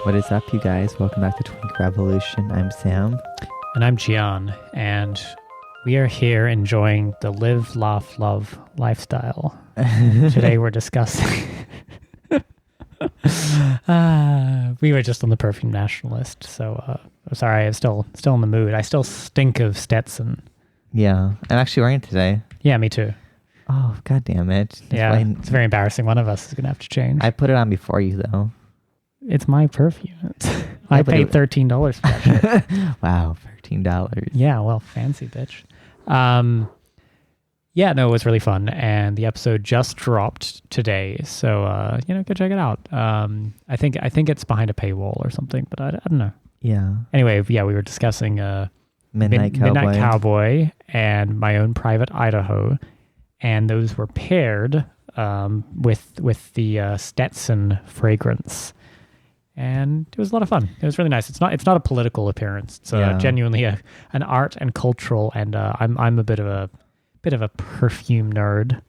What is up, you guys? Welcome back to Twink Revolution. I'm Sam. And I'm Gian, and we are here enjoying the live, laugh, love lifestyle. Today we're discussing... we were just on the Perfume Nationalist, so I'm sorry, I'm still in the mood. I still stink of Stetson. Yeah, I'm actually wearing it today. Yeah, me too. Oh, god damn it. It's very embarrassing. One of us is going to have to change. I put it on before you, though. It's my perfume. I paid $13 for that shit. Wow, $13. Yeah, well, fancy, bitch. Yeah, no, it was really fun, and the episode just dropped today, so go check it out. I think it's behind a paywall or something, but I don't know. Yeah. Anyway, yeah, we were discussing Midnight Cowboy and My Own Private Idaho, and those were paired with the Stetson fragrance. And it was a lot of fun. It was really nice. It's not a political appearance. It's genuinely an art and cultural. And I'm a bit of a perfume nerd.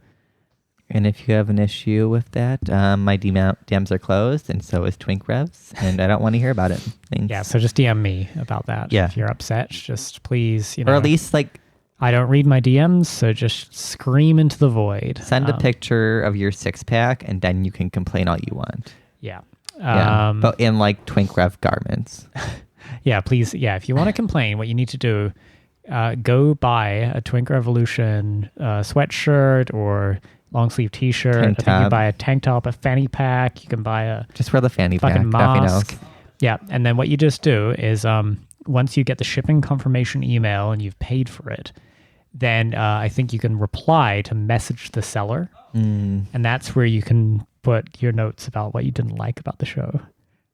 And if you have an issue with that, my DMs are closed, and so is Twink Revs, and I don't want to hear about it. Thanks. Yeah, so just DM me about that. Yeah. If you're upset, just please, or at least I don't read my DMs, so just scream into the void. Send a picture of your six-pack, and then you can complain all you want. Yeah. But in Twink Rev garments. Yeah, please. Yeah, if you want to complain, what you need to do, go buy a Twink Revolution sweatshirt or long sleeve t-shirt. I think you can buy a tank top, a fanny pack. You can buy just wear the fanny pack. Fucking mask. Yeah, and then what you just do is once you get the shipping confirmation email and you've paid for it, then I think you can reply to message the seller, and that's where you can put your notes about what you didn't like about the show.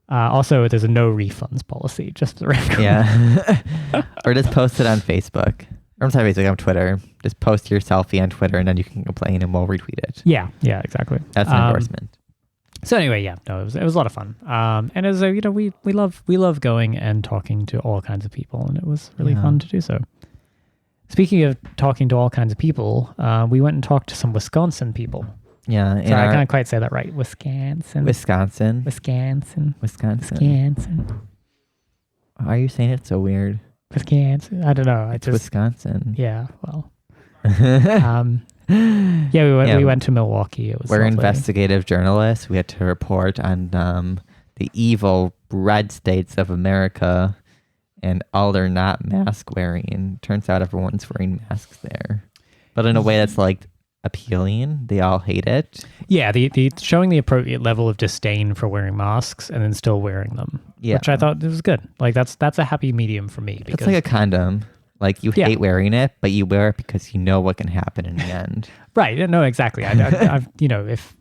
Also, there's a no refunds policy, just for the record. Yeah. Or just post it on Facebook. Or I'm sorry, Facebook, on Twitter. Just post your selfie on Twitter, and then you can complain, and we'll retweet it. Yeah, exactly. That's an endorsement. So anyway, yeah, no, it was a lot of fun. And as we love going and talking to all kinds of people, and it was really fun to do so. Speaking of talking to all kinds of people, we went and talked to some Wisconsin people. Yeah. Sorry, I can't quite say that right. Wisconsin. Why are you saying it so weird? Wisconsin. I don't know. It's Wisconsin. Yeah, well. We went to Milwaukee. It was We're lovely. Investigative journalists. We had to report on the evil red states of America, and all they're not mask wearing. Turns out everyone's wearing masks there, but in a way that's appealing. They all hate it. Yeah, the showing the appropriate level of disdain for wearing masks and then still wearing them. Yeah, which I thought was good. That's a happy medium for me. Because it's like a condom. You hate wearing it, but you wear it because you know what can happen in the end. Right. No, exactly. I've if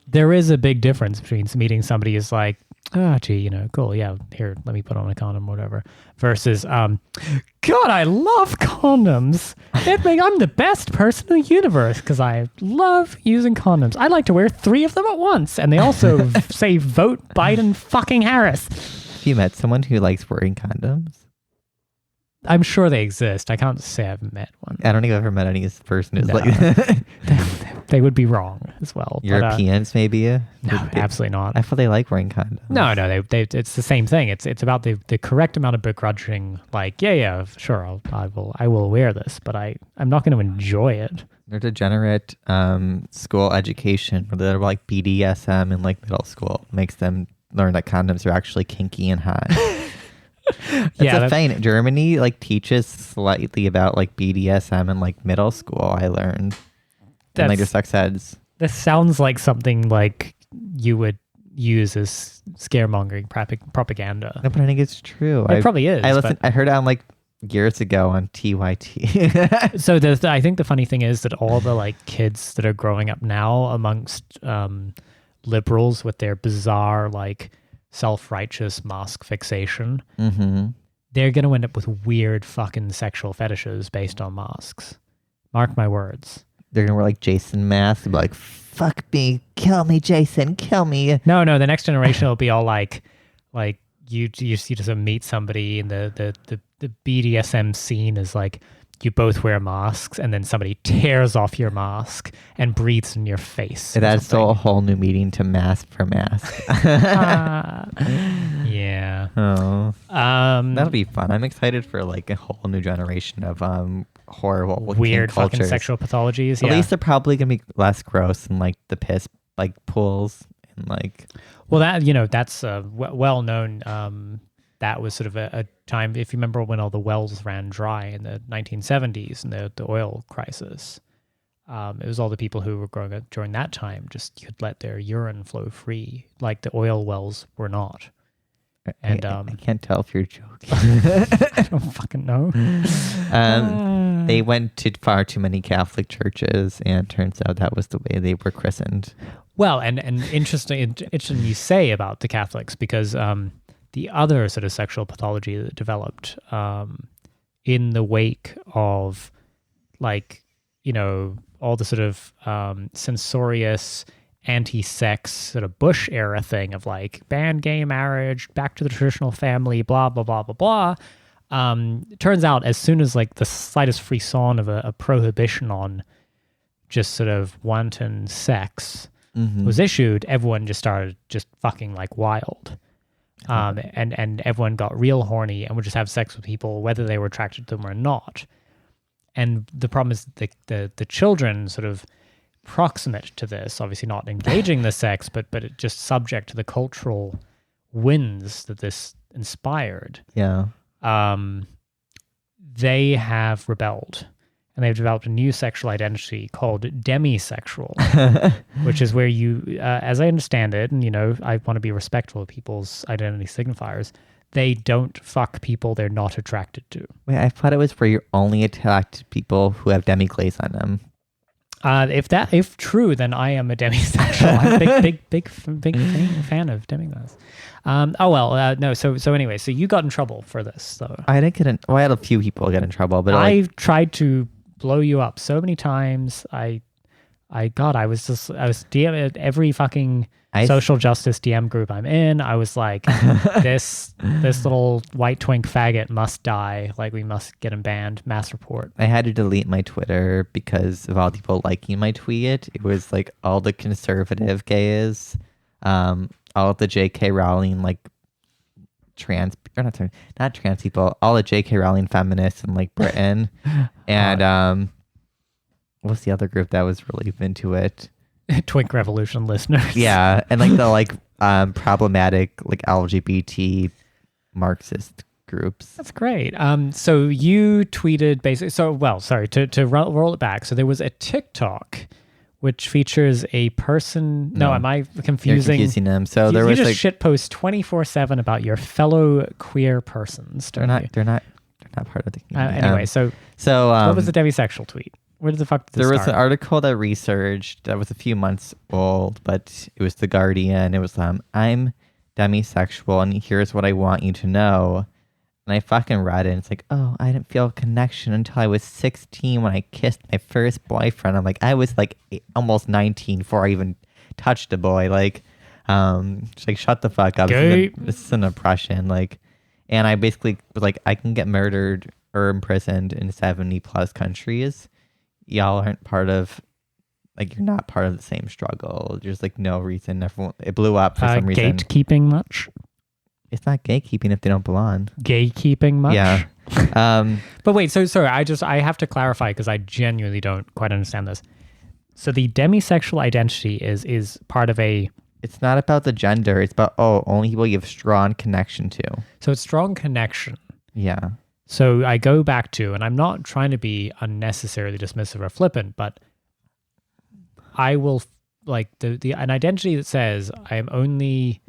there is a big difference between meeting somebody who's like, oh, gee, cool. Yeah, here, let me put on a condom, whatever. Versus, God, I love condoms. I'm the best person in the universe because I love using condoms. I like to wear 3 of them at once. And they also say, vote Biden fucking Harris. Have you met someone who likes wearing condoms? I'm sure they exist. I can't say I've met one. I don't think I've ever met any person who's like they would be wrong as well. Europeans, maybe? No, absolutely not. I thought they like wearing condoms. No, it's the same thing. It's about the correct amount of begrudging. Sure, I will wear this, but I'm not going to enjoy it. Their degenerate school education, where they're BDSM in middle school, makes them learn that condoms are actually kinky and hot. That's a thing. Germany teaches slightly about BDSM in middle school. I learned in later sex eds. This sounds like something you would use as scaremongering propaganda. No, but I think it's true. It probably is. I heard it on years ago on TYT. So I think the funny thing is that all the kids that are growing up now amongst liberals with their bizarre self-righteous mask fixation, they're going to end up with weird fucking sexual fetishes based on masks. Mark my words. They're going to wear Jason masks and be fuck me, kill me, Jason, kill me. No, the next generation will be all you just meet somebody and the BDSM scene is you both wear masks, and then somebody tears off your mask and breathes in your face. That's still a whole new meaning to mask for mask. Yeah. Oh. That'll be fun. I'm excited for like a whole new generation of horrible weird fucking cultures. Sexual pathologies. At least they're probably gonna be less gross than like the piss like pools and like. Well, that that's well known. That was sort of a time, if you remember, when all the wells ran dry in the 1970s and the oil crisis. It was all the people who were growing up during that time just could let their urine flow free, like the oil wells were not. And I can't tell if you're joking. I don't fucking know. They went to far too many Catholic churches, and turns out that was the way they were christened. Well, and interesting you say about the Catholics, because the other sort of sexual pathology that developed in the wake of, like, all the sort of censorious anti-sex sort of Bush era thing of like ban gay marriage, back to the traditional family, blah, blah, blah, blah, blah. Turns out as soon as like the slightest frisson of a prohibition on just sort of wanton sex was issued, everyone just started just fucking like wild. And everyone got real horny and would just have sex with people whether they were attracted to them or not. And the problem is the children sort of proximate to this, obviously not engaging the sex, but it just subject to the cultural winds that this inspired. Yeah. They have rebelled, and they've developed a new sexual identity called demisexual, which is where you, as I understand it, and I want to be respectful of people's identity signifiers, they don't fuck people they're not attracted to. Wait, I thought it was where you're only attracted to people who have demi-glaze on them. If true, then I am a demisexual. I'm a big fan of demiglaze. No. So anyway, so you got in trouble for this, though. I didn't get in. Well, I had a few people get in trouble, but I've tried to blow you up so many times. I was DM every fucking social justice DM group I'm in. I was like, this little white twink faggot must die. Like, we must get him banned. Mass report. I had to delete my Twitter because of all the people liking my tweet. It was like all the conservative gays, all of the J.K. Rowling like not trans people, all the J.K. Rowling feminists in like Britain, and what's the other group that was really into it? Twink Revolution listeners. Yeah, and like the problematic like LGBT Marxist groups. That's great. So you tweeted basically. To roll it back. So there was a TikTok which features a person. No, am I confusing? You're confusing them. So you just shitpost 24/7 about your fellow queer persons. They're not part of the community. Anyway, so what was the demisexual tweet? Where the fuck did this There was start? an article that researched that was a few months old, but it was The Guardian. It was I'm demisexual, and here's what I want you to know. And I fucking read it, and it's like, oh, I didn't feel a connection until I was 16 when I kissed my first boyfriend. I'm like, I was like almost 19 before I even touched a boy. Like, just like, shut the fuck up. This is an oppression. Like, and I basically was like, I can get murdered or imprisoned in 70 plus countries. Y'all aren't part of, like, you're not part of the same struggle. There's like no reason. It blew up for some reason. Gatekeeping much? It's not gatekeeping if they don't belong. Gatekeeping much? Yeah. But wait, so sorry, I have to clarify because I genuinely don't quite understand this. So the demisexual identity is part of a... It's not about the gender. It's about, only people you have strong connection to. So it's strong connection. Yeah. So I go back to, and I'm not trying to be unnecessarily dismissive or flippant, but I will, like, an identity that says I am only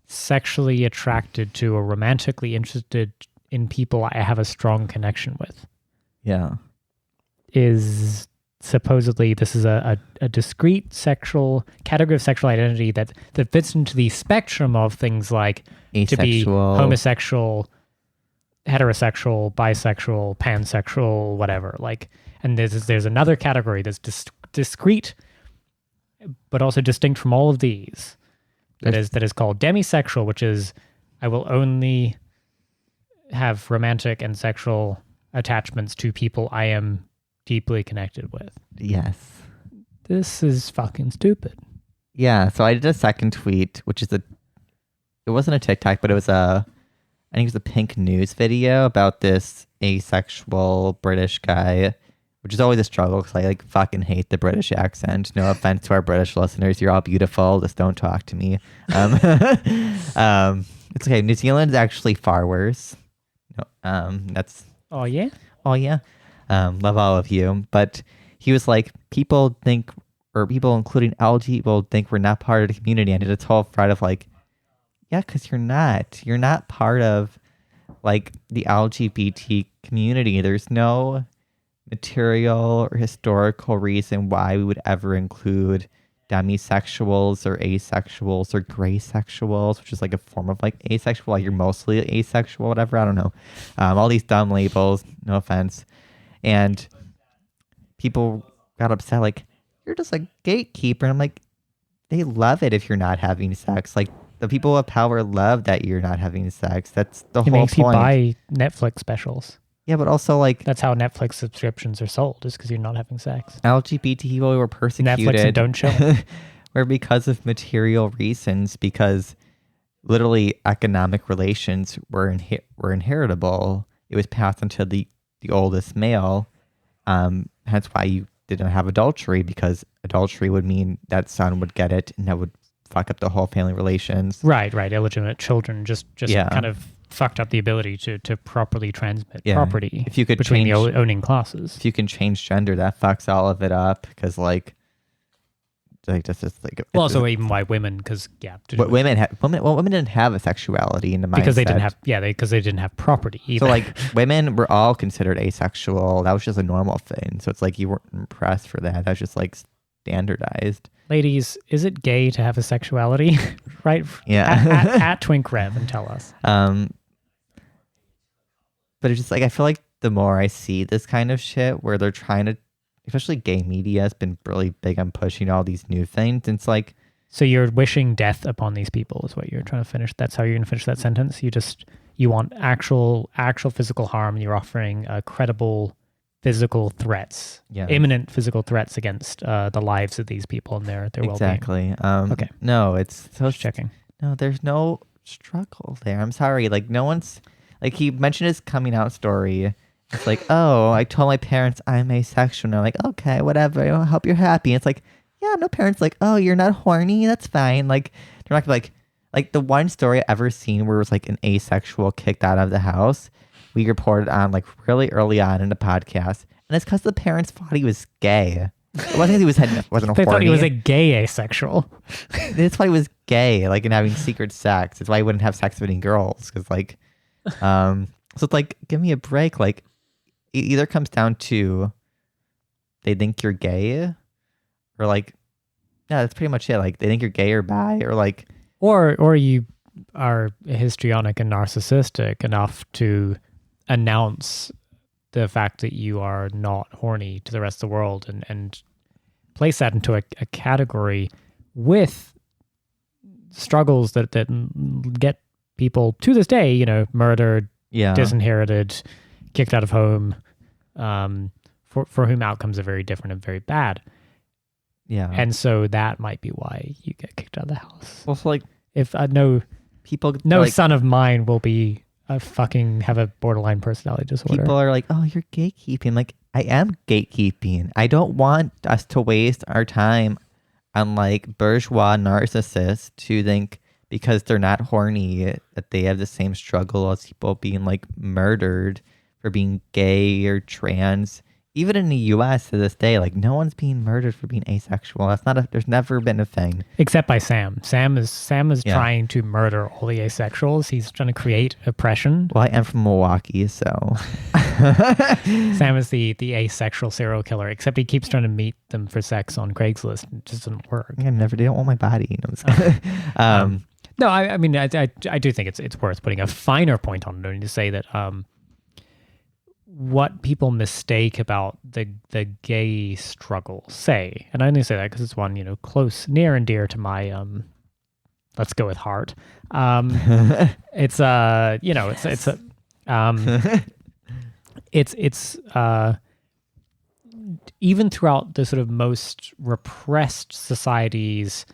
sexually attracted to or romantically interested in people I have a strong connection with. Yeah. Is supposedly, this is a discrete sexual category of sexual identity that fits into the spectrum of things like asexual, to be homosexual, heterosexual, bisexual, pansexual, whatever. Like, and there's another category that's discrete, but also distinct from all of these. That is called demisexual, which is I will only have romantic and sexual attachments to people I am deeply connected with. Yes. This is fucking stupid. Yeah, so I did a second tweet, which is it wasn't a TikTok, but it was I think it was a Pink News video about this asexual British guy, which is always a struggle because I like fucking hate the British accent. No offense to our British listeners. You're all beautiful. Just don't talk to me. It's okay. New Zealand is actually far worse. That's... Oh, yeah? Oh, yeah. Love all of you. But he was like, people think, or people including LG will think we're not part of the community. And I did a whole thread of like, yeah, because you're not. You're not part of like the LGBT community. There's no material or historical reason why we would ever include demisexuals or asexuals or gray sexuals, which is like a form of like asexual, like you're mostly asexual, whatever. I don't know. All these dumb labels, no offense. And people got upset, like, you're just a gatekeeper. And I'm like, they love it if you're not having sex. Like, the people of power love that you're not having sex. That's the whole point. It makes you buy Netflix specials. Yeah, but also like... That's how Netflix subscriptions are sold, is because you're not having sex. LGBT people were persecuted. Netflix and don't show. Or because of material reasons, because literally economic relations were inheritable. It was passed on to the oldest male. Hence why you didn't have adultery, because adultery would mean that son would get it, and that would fuck up the whole family relations. Right. Illegitimate children just kind of fucked up the ability to properly transmit property if you could between change, the owning classes. If you can change gender, that fucks all of it up, because like that's just like... Well, also even why women, because women didn't have a sexuality in the mindset. Because they didn't have property either. So like women were all considered asexual. That was just a normal thing. So it's like you weren't impressed for that. That's just like standardized. Ladies, is it gay to have a sexuality? Right? Yeah. at Twink Rev and tell us. But it's just like, I feel like the more I see this kind of shit where they're trying to, especially gay media has been really big on pushing all these new things. It's like... So you're wishing death upon these people is what you're trying to finish. That's how you're going to finish that sentence. You want actual physical harm. You're offering credible physical threats, imminent physical threats against the lives of these people and their well-being. Exactly. Okay. No, it's so... Just checking. No, there's no struggle there. I'm sorry. Like, no one's... Like, he mentioned his coming out story. It's like, oh, I told my parents I'm asexual. And they're like, okay, whatever. I hope you're happy. And it's like, yeah, no parents like, oh, you're not horny. That's fine. Like, they're not like the one story I ever seen where it was like an asexual kicked out of the house. We reported on like really early on in the podcast. And it's because the parents thought he was gay. It wasn't because he wasn't They horny. thought he was a gay asexual. That's why he was gay, like, and having secret sex. It's why he wouldn't have sex with any girls. Because like, so it's like, give me a break. Like, it either comes down to they think you're gay, or like, yeah, that's pretty much it. Like, they think you're gay or bi, or like, or you are histrionic and narcissistic enough to announce the fact that you are not horny to the rest of the world, and place that into a category with struggles that get people to this day, murdered, disinherited, kicked out of home, for whom outcomes are very different and very bad. Yeah. And so that might be why you get kicked out of the house. Also, like, if no son of mine will be have a borderline personality disorder. People are like, oh, you're gatekeeping. Like, I am gatekeeping. I don't want us to waste our time on like bourgeois narcissists who think because they're not horny that they have the same struggle as people being like murdered for being gay or trans. Even in the U.S. to this day, like, no one's being murdered for being asexual. There's never been a thing. Except by Sam. Sam is trying to murder all the asexuals. He's trying to create oppression. Well, I am from Milwaukee, so. Sam is the asexual serial killer, except he keeps trying to meet them for sex on Craigslist. It just doesn't work. They don't want my body. No, I mean, I do think it's worth putting a finer point on it and to say that what people mistake about the gay struggle, say, and I only say that because it's one, close, near and dear to my, let's go with heart. It's it's even throughout the sort of most repressed societies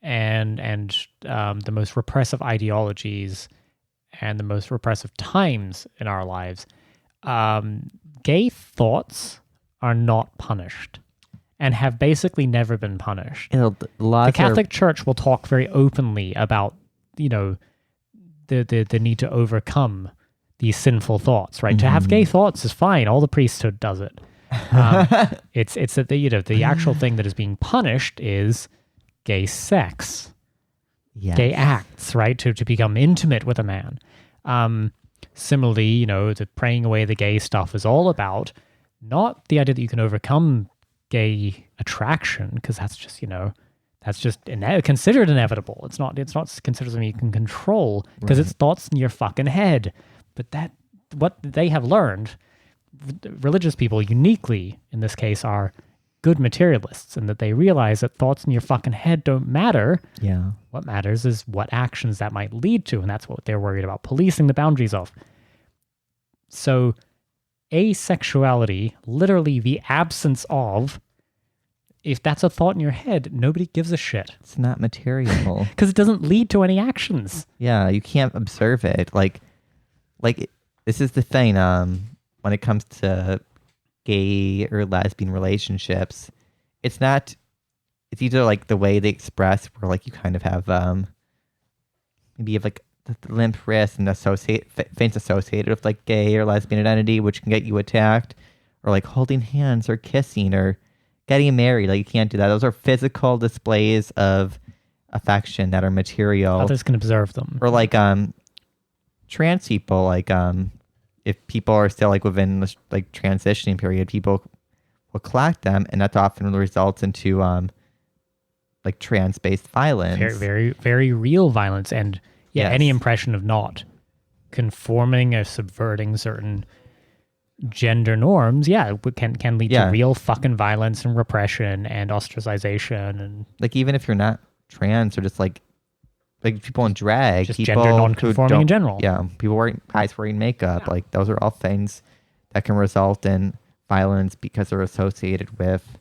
and the most repressive ideologies and the most repressive times in our lives, gay thoughts are not punished and have basically never been punished. The Catholic Church will talk very openly about, the need to overcome these sinful thoughts, right? Mm-hmm. To have gay thoughts is fine. All the priesthood does it. It's that the actual thing that is being punished is gay sex, gay acts, right? To become intimate with a man. Similarly, the praying away the gay stuff is all about not the idea that you can overcome gay attraction, because that's just considered inevitable. It's not considered something you can control because it's thoughts in your fucking head. But what they have learned, religious people uniquely in this case are good materialists, and that they realize that thoughts in your fucking head don't matter. Yeah. What matters is what actions that might lead to, and that's what they're worried about, policing the boundaries of. So asexuality, literally the absence of, if that's a thought in your head, nobody gives a shit. It's not material. Because it doesn't lead to any actions. Yeah, you can't observe it. Like this is the thing, when it comes to gay or lesbian relationships, it's either like the way they express, where like you kind of have maybe you have like the limp wrist and things associated with like gay or lesbian identity, which can get you attacked, or like holding hands or kissing or getting married. Like you can't do that. Those are physical displays of affection that are material. Others can observe them. Or like trans people, like if people are still like within this like transitioning period, people will collect them, and that often results into like trans-based violence. Very, very, very real violence, and any impression of not conforming or subverting certain gender norms, can lead to real fucking violence and repression and ostracization, and like even if you're not trans, or just like people in drag, just people gender non-conforming in general. Yeah, people wearing makeup, like those are all things that can result in violence because they're associated with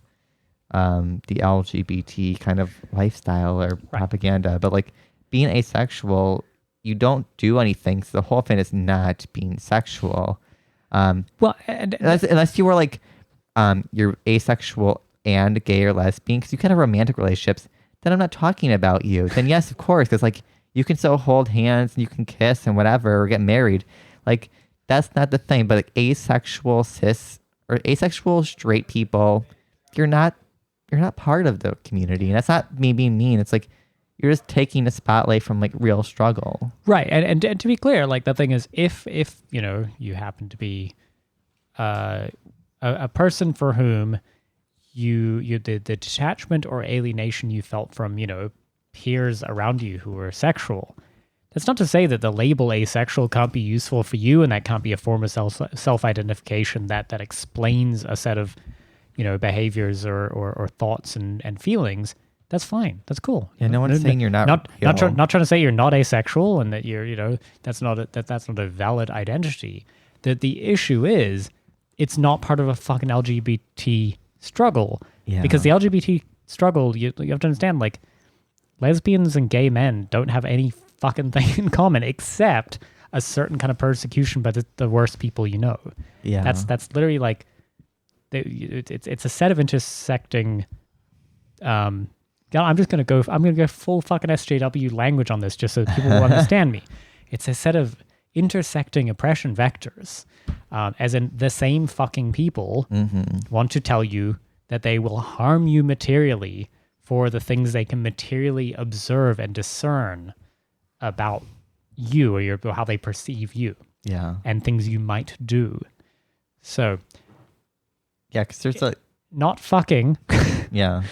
the LGBT kind of lifestyle or propaganda. But like being asexual, you don't do anything. So the whole thing is not being sexual. Unless you were like you're asexual and gay or lesbian, because you can have romantic relationships. Then I'm not talking about you. Then yes, of course, because like you can still hold hands and you can kiss and whatever, or get married. Like that's not the thing. But like asexual cis or asexual straight people, you're not part of the community. And that's not me being mean. It's like you're just taking the spotlight from like real struggle. Right. And to be clear, like the thing is, if you happen to be a person for whom the detachment or alienation you felt from, peers around you who were sexual, that's not to say that the label asexual can't be useful for you, and that can't be a form of self-identification that explains a set of, behaviors or thoughts and feelings. That's fine. That's cool. Yeah, no one's saying you're not trying to say you're not asexual and that you're, that's not a valid identity. That the issue is, it's not part of a fucking LGBT struggle. Yeah. Because the LGBT struggle, you have to understand, like, lesbians and gay men don't have any fucking thing in common except a certain kind of persecution by the worst people you know. Yeah. That's literally like, it's a set of intersecting. I'm gonna go full fucking SJW language on this just so people will understand me. It's a set of intersecting oppression vectors, as in the same fucking people want to tell you that they will harm you materially for the things they can materially observe and discern about you or how they perceive you. Yeah. And things you might do. So. Yeah, because there's not fucking. Yeah.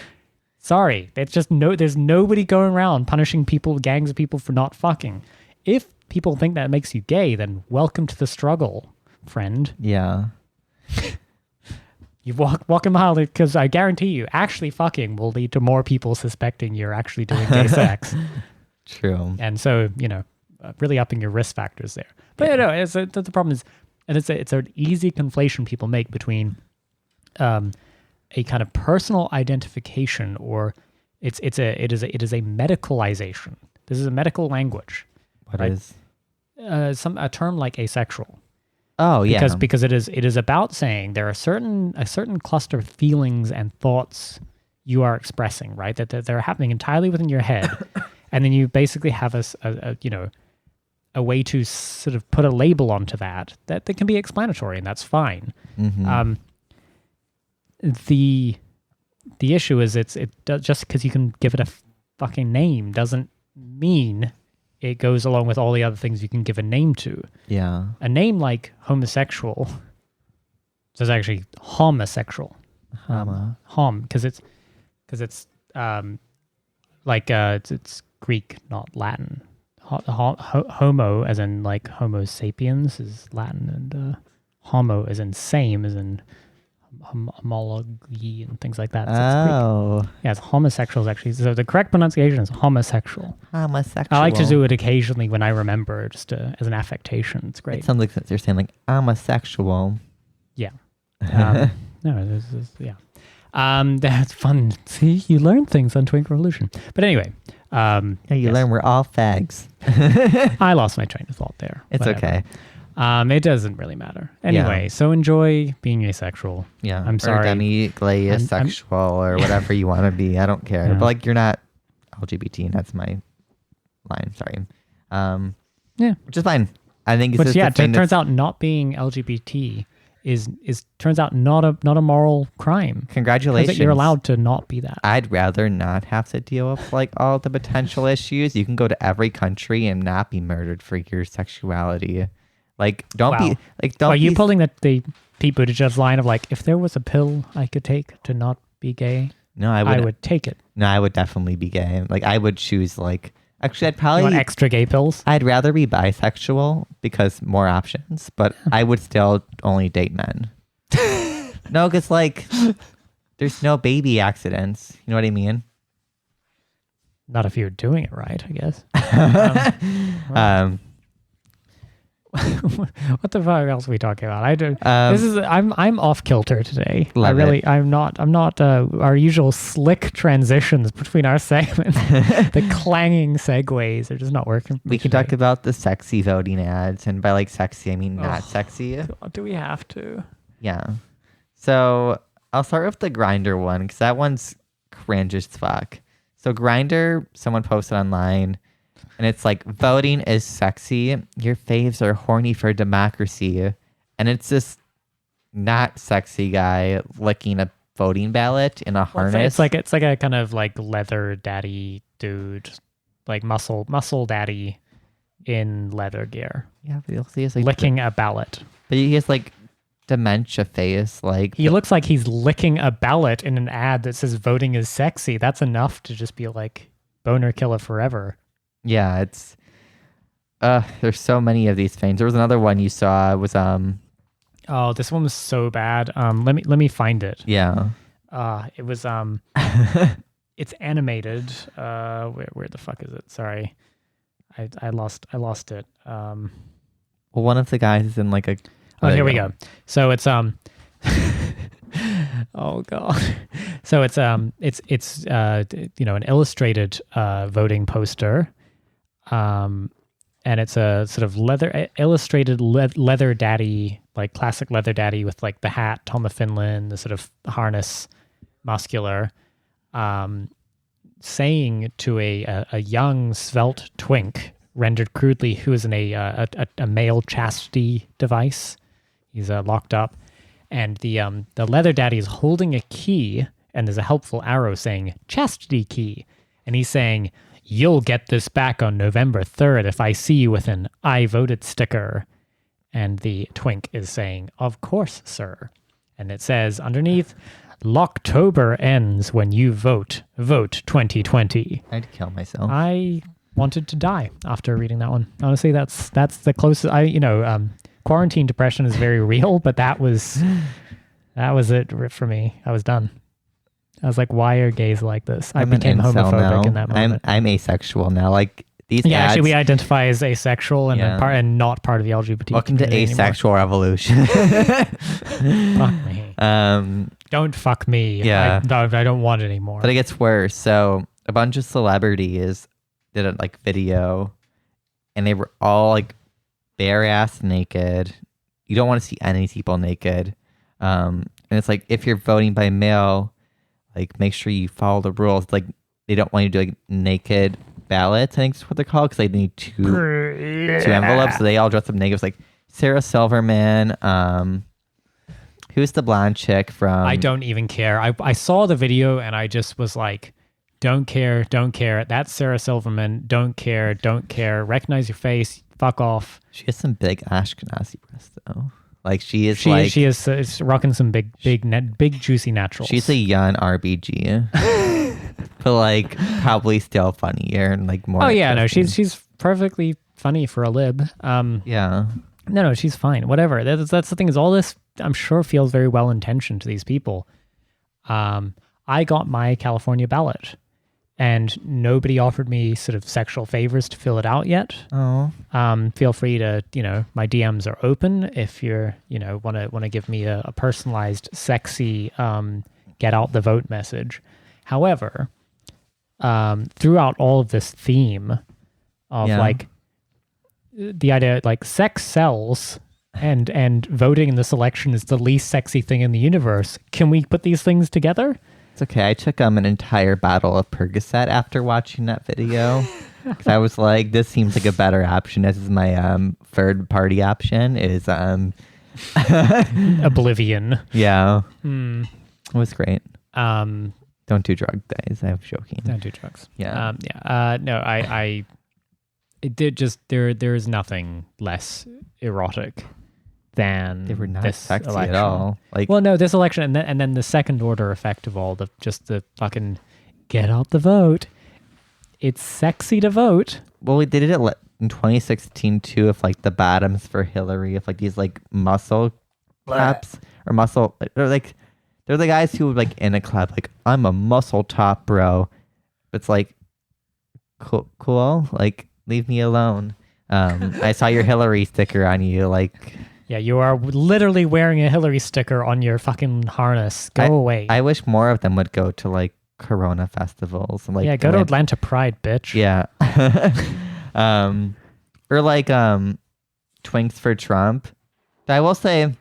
Sorry. It's just there's nobody going around punishing gangs of people for not fucking. If people think that makes you gay, then welcome to the struggle, friend. Yeah. You walk a mile, because I guarantee you, actually fucking will lead to more people suspecting you're actually doing gay sex. True. And so, really upping your risk factors there. But the problem is, and it's an easy conflation people make between a kind of personal identification, or it is a medicalization. This is a medical language. What right? is A term like asexual. Oh yeah, because it is about saying there are a certain cluster of feelings and thoughts you are expressing, right? That they're happening entirely within your head, and then you basically have a way to sort of put a label onto that can be explanatory, and that's fine. Mm-hmm. The issue is just because you can give it a fucking name doesn't mean it goes along with all the other things you can give a name to. Yeah. A name like homosexual, so it's actually homosexual. Hom, because it's it's Greek, not Latin. Homo, as in like Homo sapiens, is Latin, and homo, as in same, as in homology and things like that. So it's Greek. Yeah, it's homosexuals actually. So the correct pronunciation is homosexual. Homosexual. I like to do it occasionally when I remember, just as an affectation. It's great. It sounds like you're saying like homosexual. Yeah. No, yeah. That's fun. See, you learn things on Twink Revolution. But anyway. You learn we're all fags. I lost my train of thought there. It's okay. It doesn't really matter. Anyway, so enjoy being asexual. Yeah. I'm sorry. Or demisexual or whatever you want to be. I don't care. Yeah. But like, you're not LGBT, and that's my line. Sorry. Yeah. Which is fine. I think it's just it turns out not being LGBT is turns out not a moral crime. Congratulations. You're allowed to not be that. I'd rather not have to deal with like all the potential issues. You can go to every country and not be murdered for your sexuality. Like, don't be like, don't. Are you pulling the Pete Buttigieg line of like, if there was a pill I could take to not be gay, no, I would take it. No, I would definitely be gay. Like, I would choose like. Actually, I'd probably... You want extra gay pills? I'd rather be bisexual because more options, but I would still only date men. No, because, like, there's no baby accidents. You know what I mean? Not if you're doing it right, I guess. What the fuck else are we talking about? I'm off kilter today. I'm not our usual slick transitions between our segments. The clanging segues are just not working. We can talk about the sexy voting ads, and by like sexy I mean not sexy. Do we have to? Yeah. So I'll start with the Grindr one, because that one's cringe as fuck. So Grindr, someone posted online. And it's like, voting is sexy. Your faves are horny for democracy. And it's this not sexy guy licking a voting ballot in a harness. It's like a kind of like leather daddy dude, like muscle daddy in leather gear. Yeah, but you'll see it's like licking a ballot. But he has like dementia face. Like he looks like he's licking a ballot in an ad that says voting is sexy. That's enough to just be like boner killer forever. Yeah, it's there's so many of these things. There was another one you saw was oh, this one was so bad. Let me find it. Yeah. It was it's animated. Where the fuck is it? Sorry. I lost it. Well, one of the guys is in like a here we go. So it's oh god. So it's an illustrated voting poster. And it's a sort of illustrated leather daddy, like classic leather daddy with like the hat, Tom of Finland, the sort of harness, muscular, saying to a young svelte twink, rendered crudely, who is in a male chastity device. He's locked up, and the leather daddy is holding a key, and there's a helpful arrow saying chastity key, and he's saying, "You'll get this back on November 3rd if I see you with an I voted sticker." And the twink is saying, "Of course, sir." And it says underneath, "Locktober ends when you vote. Vote 2020. I'd kill myself. I wanted to die after reading that one. Honestly, that's the closest. Quarantine depression is very real, but that was it for me. I was done. I was like, why are gays like this? I became homophobic in that moment. I'm asexual now. Like, these Yeah, ads, actually, we identify as asexual and not part of the LGBT. Welcome to asexual revolution. Fuck me. Don't fuck me. Yeah. I don't want it anymore. But it gets worse. So a bunch of celebrities did a like video, and they were all like bare ass naked. You don't want to see any people naked. And it's like, if you're voting by mail, like make sure you follow the rules. Like they don't want you to do like naked ballots, I think is what they're called, because they need two envelopes. So they all dress up naked. It's like Sarah Silverman. Who's the blonde chick from? I don't even care. I saw the video and I just was like, don't care. That's Sarah Silverman. Don't care. Recognize your face. Fuck off. She has some big Ashkenazi breasts though. Like she is rocking some big juicy naturals. She's a young RBG, but like probably still funnier and like more. Oh yeah, no, she's perfectly funny for a lib. Yeah. No, she's fine. Whatever. That's the thing, is all this, I'm sure, feels very well intentioned to these people. I got my California ballot, and nobody offered me sort of sexual favors to fill it out yet. Oh. Feel free to, my DMs are open if you're, want to give me a personalized, sexy, get out the vote message. However, throughout all of this theme of like the idea, like sex sells and voting in this election is the least sexy thing in the universe. Can we put these things together? It's okay. I took an entire bottle of Percocet after watching that video. Because I was like, this seems like a better option. This is my third party option. Is Oblivion. Yeah. It was great. Don't do drugs, guys. I'm joking. Don't do drugs. Yeah. No, it did just, there is nothing less erotic than they were not this sexy election. at all. Like, well, no, this election and then the second order effect of all the fucking get out the vote. It's sexy to vote. Well, they did it in 2016 too. If like the bottoms for Hillary, if like these like muscle caps or muscle, they're the guys who like in a club like, I'm a muscle top bro. It's like cool. Like leave me alone. I saw your Hillary sticker on you. Like. Yeah, you are literally wearing a Hillary sticker on your fucking harness. Go away. I wish more of them would go to like Corona festivals. Like, yeah, go to Atlanta Pride, bitch. Yeah. Or like Twinks for Trump. I will say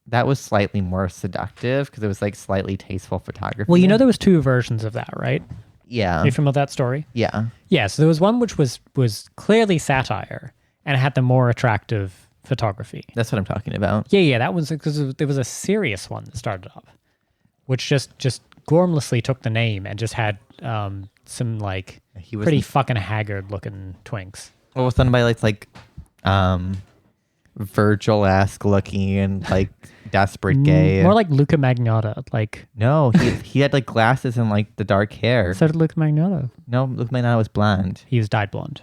that was slightly more seductive because it was like slightly tasteful photography. Well, there was two versions of that, right? Yeah. Are you familiar with that story? Yeah. Yeah, so there was one which was clearly satire and had the more attractive photography. That's what I'm talking about. Yeah, that was because there was a serious one that started up, which just gormlessly took the name and just had some like pretty fucking haggard looking twinks. Well, it was done by like Virgil-esque looking and like desperate gay. More like Luca Magnotta. Like no, he had like glasses and like the dark hair. So did Luca Magnotta. No, Luca Magnotta was blonde. He was dyed blonde.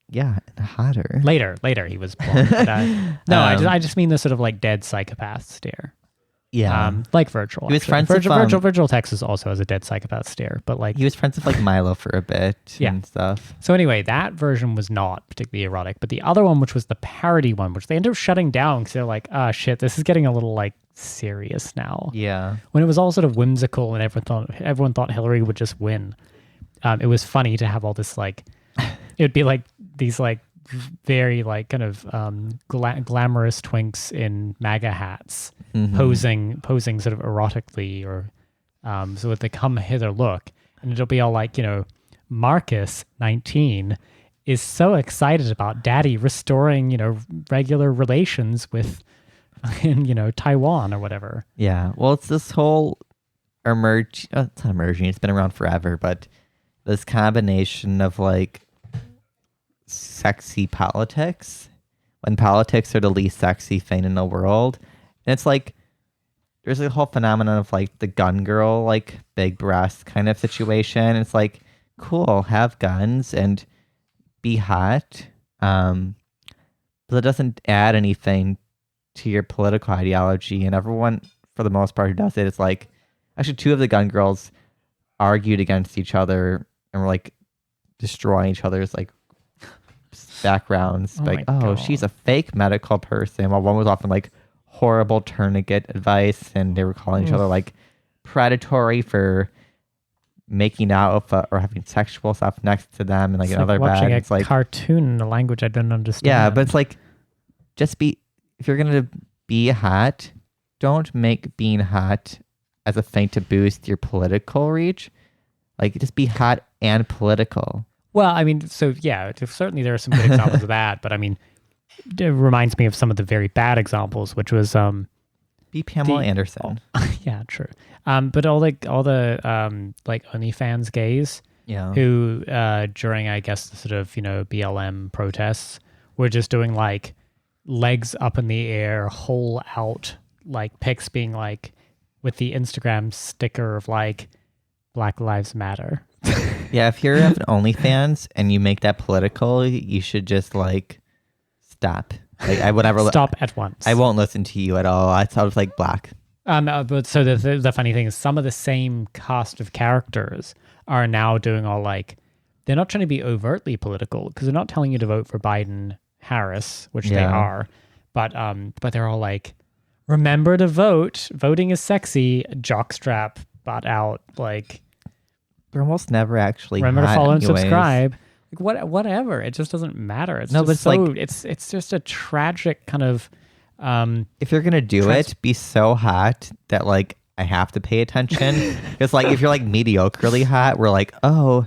Yeah, and hotter. Later he was blonde. But I just mean the sort of like dead psychopath stare. Yeah, like Virgil. He was friends with Virgil Texas also has a dead psychopath stare, but like he was friends with like Milo for a bit and stuff. So anyway, that version was not particularly erotic, but the other one, which was the parody one, which they ended up shutting down because they're like, shit, this is getting a little like serious now. Yeah, when it was all sort of whimsical and everyone thought Hillary would just win. It was funny to have all this like, it would be like these like very like kind of glamorous twinks in MAGA hats posing sort of erotically or so with the come hither look, and it'll be all like, Marcus 19 is so excited about daddy restoring regular relations with Taiwan or whatever. Yeah, well, it's this whole it's not emerging, it's been around forever, but this combination of like sexy politics, when politics are the least sexy thing in the world. And it's like there's a whole phenomenon of like the gun girl, like big breast kind of situation. It's like, cool, have guns and be hot, but it doesn't add anything to your political ideology. And everyone, for the most part, who does it, it's like, actually two of the gun girls argued against each other and were like destroying each other's like backgrounds. Like, oh, she's a fake medical person. While one was often like horrible tourniquet advice, and they were calling each other like predatory for making out with, or having sexual stuff next to them, and like another watching bed. a it's like cartoon in a language I don't understand. Yeah, but it's like, just if you're gonna be hot, don't make being hot as a thing to boost your political reach. Like, just be hot and political. Well, I mean, so yeah, certainly there are some good examples of that, but I mean, it reminds me of some of the very bad examples, which was be Pamela Anderson. Yeah, true. But all the like OnlyFans gays, who during, I guess, the sort of BLM protests were just doing like legs up in the air, hole out, like pics being like with the Instagram sticker of like Black Lives Matter. Yeah, if you're an OnlyFans and you make that political, you should just like stop. Like, I would never stop at once. I won't listen to you at all. I thought it was like black. But so the funny thing is, some of the same cast of characters are now doing all like, they're not trying to be overtly political because they're not telling you to vote for Biden, Harris, which they are, but they're all like, remember to vote. Voting is sexy. Jockstrap, butt out. Like, they're almost never actually. Remember to follow anyways. and subscribe. Like, whatever. It just doesn't matter. It's just so, like, it's just a tragic kind of. If you're gonna do it, be so hot that like I have to pay attention. Because like if you're like mediocrely hot, we're like, oh,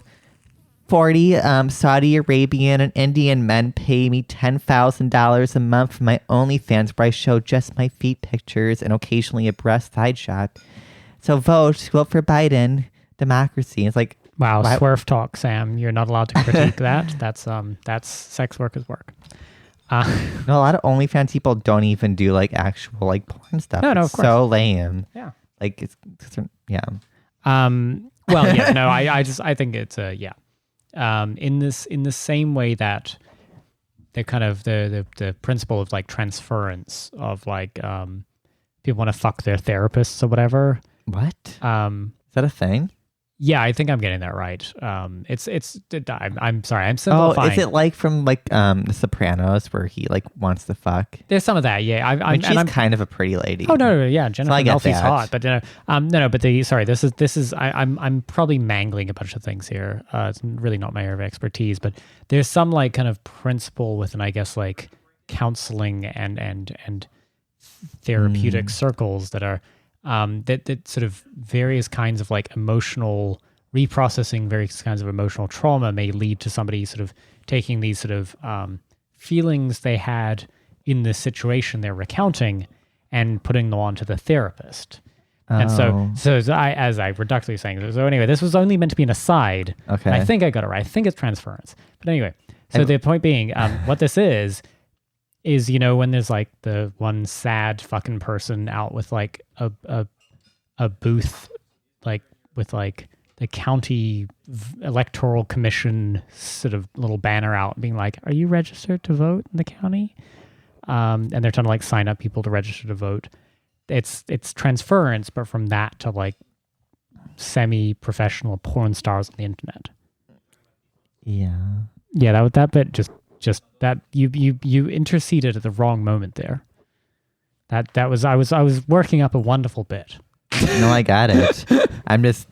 40 Saudi Arabian and Indian men pay me $10,000 a month for my OnlyFans, where I show just my feet pictures and occasionally a breast side shot. So vote for Biden. Democracy. It's like, wow, swerve talk, Sam. You're not allowed to critique that. That's sex workers' work. No, a lot of OnlyFans people don't even do like actual like porn stuff. No, of course. So lame. Yeah. Like yeah. Well, yeah. No, I think it's in the same way that the kind of the principle of like transference of like people want to fuck their therapists or whatever. What? Is that a thing? Yeah, I think I'm getting that right. I'm sorry, I'm simplifying. Oh, is it like from like The Sopranos where he like wants to fuck? There's some of that, yeah. She's kind of a pretty lady. Oh no, yeah, Jennifer Melfi's hot, but no, but this is I'm probably mangling a bunch of things here. It's really not my area of expertise, but there's some like kind of principle within, I guess, like counseling and therapeutic circles that are. That sort of various kinds of like emotional reprocessing, various kinds of emotional trauma may lead to somebody sort of taking these sort of feelings they had in this situation they're recounting and putting them onto the therapist. And so as I reductively saying, so anyway, this was only meant to be an aside. Okay. I think I got it right. I think it's transference. But anyway, so the point being, what this is when there's like the one sad fucking person out with like a booth, like with like the county electoral commission sort of little banner out being like, are you registered to vote in the county? And they're trying to like sign up people to register to vote. It's transference, but from that to like semi-professional porn stars on the internet. Yeah, that bit just that you interceded at the wrong moment there. That was I was working up a wonderful bit. No, I got it. I'm just.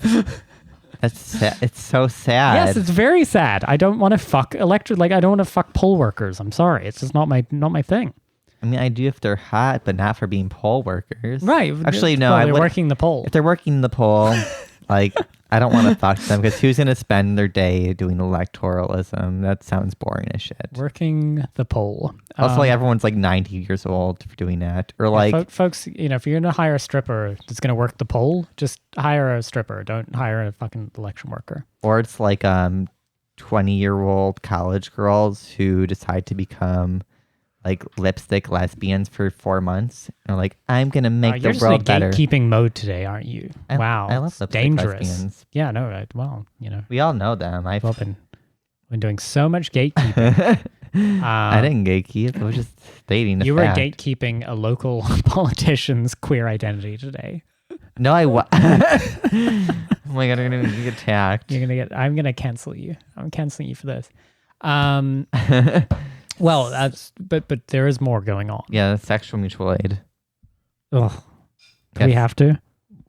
It's so sad. Yes, it's very sad. I don't want to fuck I don't want to fuck poll workers. I'm sorry, it's just not my thing. I mean, I do if they're hot, but not for being poll workers. Right. Actually, no. Well, they're working the poll. If they're working the poll, like, I don't want to fuck them because who's going to spend their day doing electoralism? That sounds boring as shit. Working the poll. Also, like, everyone's like 90 years old for doing that. Or like... folks, if you're going to hire a stripper that's going to work the poll, just hire a stripper. Don't hire a fucking election worker. Or it's like 20-year-old college girls who decide to become... like lipstick lesbians for 4 months. And like, I'm going to make the world better. You're just in gatekeeping mode today, aren't you? Wow. I love lipstick dangerous. lesbians. Yeah, no, well, We all know them. I've been doing so much gatekeeping. I didn't gatekeep. I was just stating the fact. You were gatekeeping a local politician's queer identity today. No, I was. Oh my God, I'm going to get attacked. I'm going to cancel you. I'm canceling you for this. Well, but there is more going on. Yeah, sexual mutual aid. Ugh. Do we have to?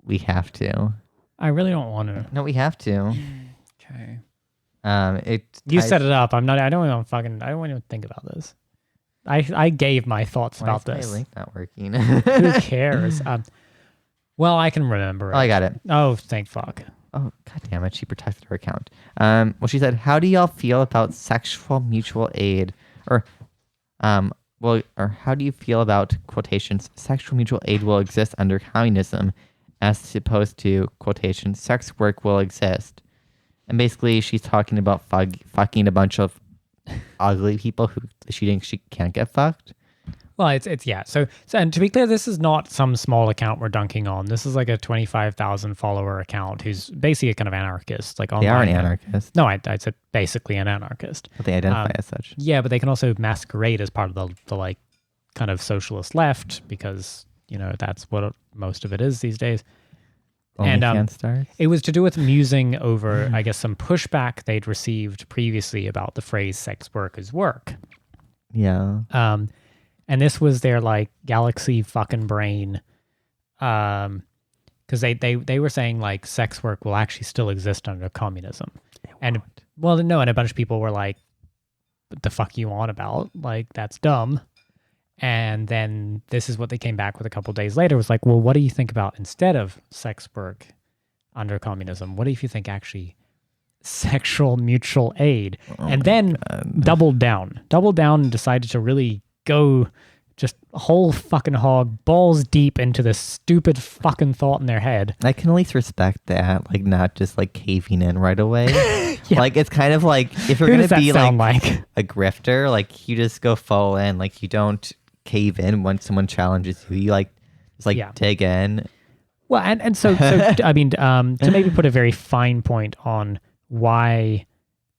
We have to. I really don't want to. No, we have to. Okay. You set it up. I'm not. I don't even think about this. I gave my thoughts about this. Why is my link not working? Who cares? Well, I can remember it. Oh, I got it. Oh, thank fuck. Oh, god damn it. She protected her account. Well, she said, how do y'all feel about sexual mutual aid? Or how do you feel about quotations, sexual mutual aid will exist under communism as opposed to quotations, sex work will exist? And basically, she's talking about fucking a bunch of ugly people who she thinks she can't get fucked. Well, it's yeah. So and to be clear, this is not some small account we're dunking on. This is like a 25,000 follower account who's basically a kind of anarchist. Like they are an anarchist. No, I'd say basically an anarchist. But they identify as such. Yeah, but they can also masquerade as part of the like kind of socialist left because that's what most of it is these days. And stars? It was to do with musing over, I guess, some pushback they'd received previously about the phrase "sex work is work." Yeah. And this was their like galaxy fucking brain, because they were saying like sex work will actually still exist under communism, and a bunch of people were like, "What the fuck you on about? Like that's dumb." And then this is what they came back with a couple of days later. Was like, well, what do you think about instead of sex work under communism? What if you think actually sexual mutual aid? And then doubled down and decided to really go just whole fucking hog, balls deep into this stupid fucking thought in their head. I can at least respect that, like not just like caving in right away. Yeah. Like it's kind of like if you're going to be like a grifter, like you just go full in, like you don't cave in when someone challenges you. You like just like dig in. Well, and so I mean, to maybe put a very fine point on why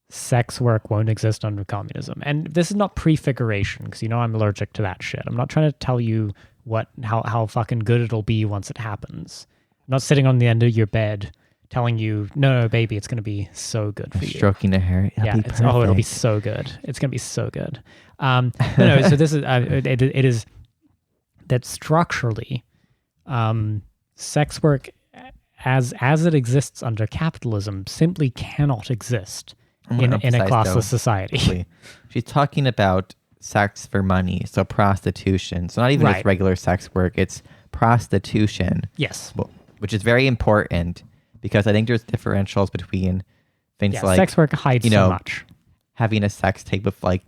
sex work won't exist under communism, and this is not prefiguration because I'm allergic to that shit. I'm not trying to tell you how fucking good it'll be once it happens. I'm not sitting on the end of your bed telling you, no, baby, it's going to be so good for you. Stroking the hair. It'll be so good. It's going to be so good. No, so this is, it is that structurally, sex work as it exists under capitalism simply cannot exist in a classless society. She's talking about sex for money, so prostitution. So not even just regular sex work, it's prostitution. Yes. Which is very important. Because I think there's differentials between things like sex work hides so much. Having a sex tape with like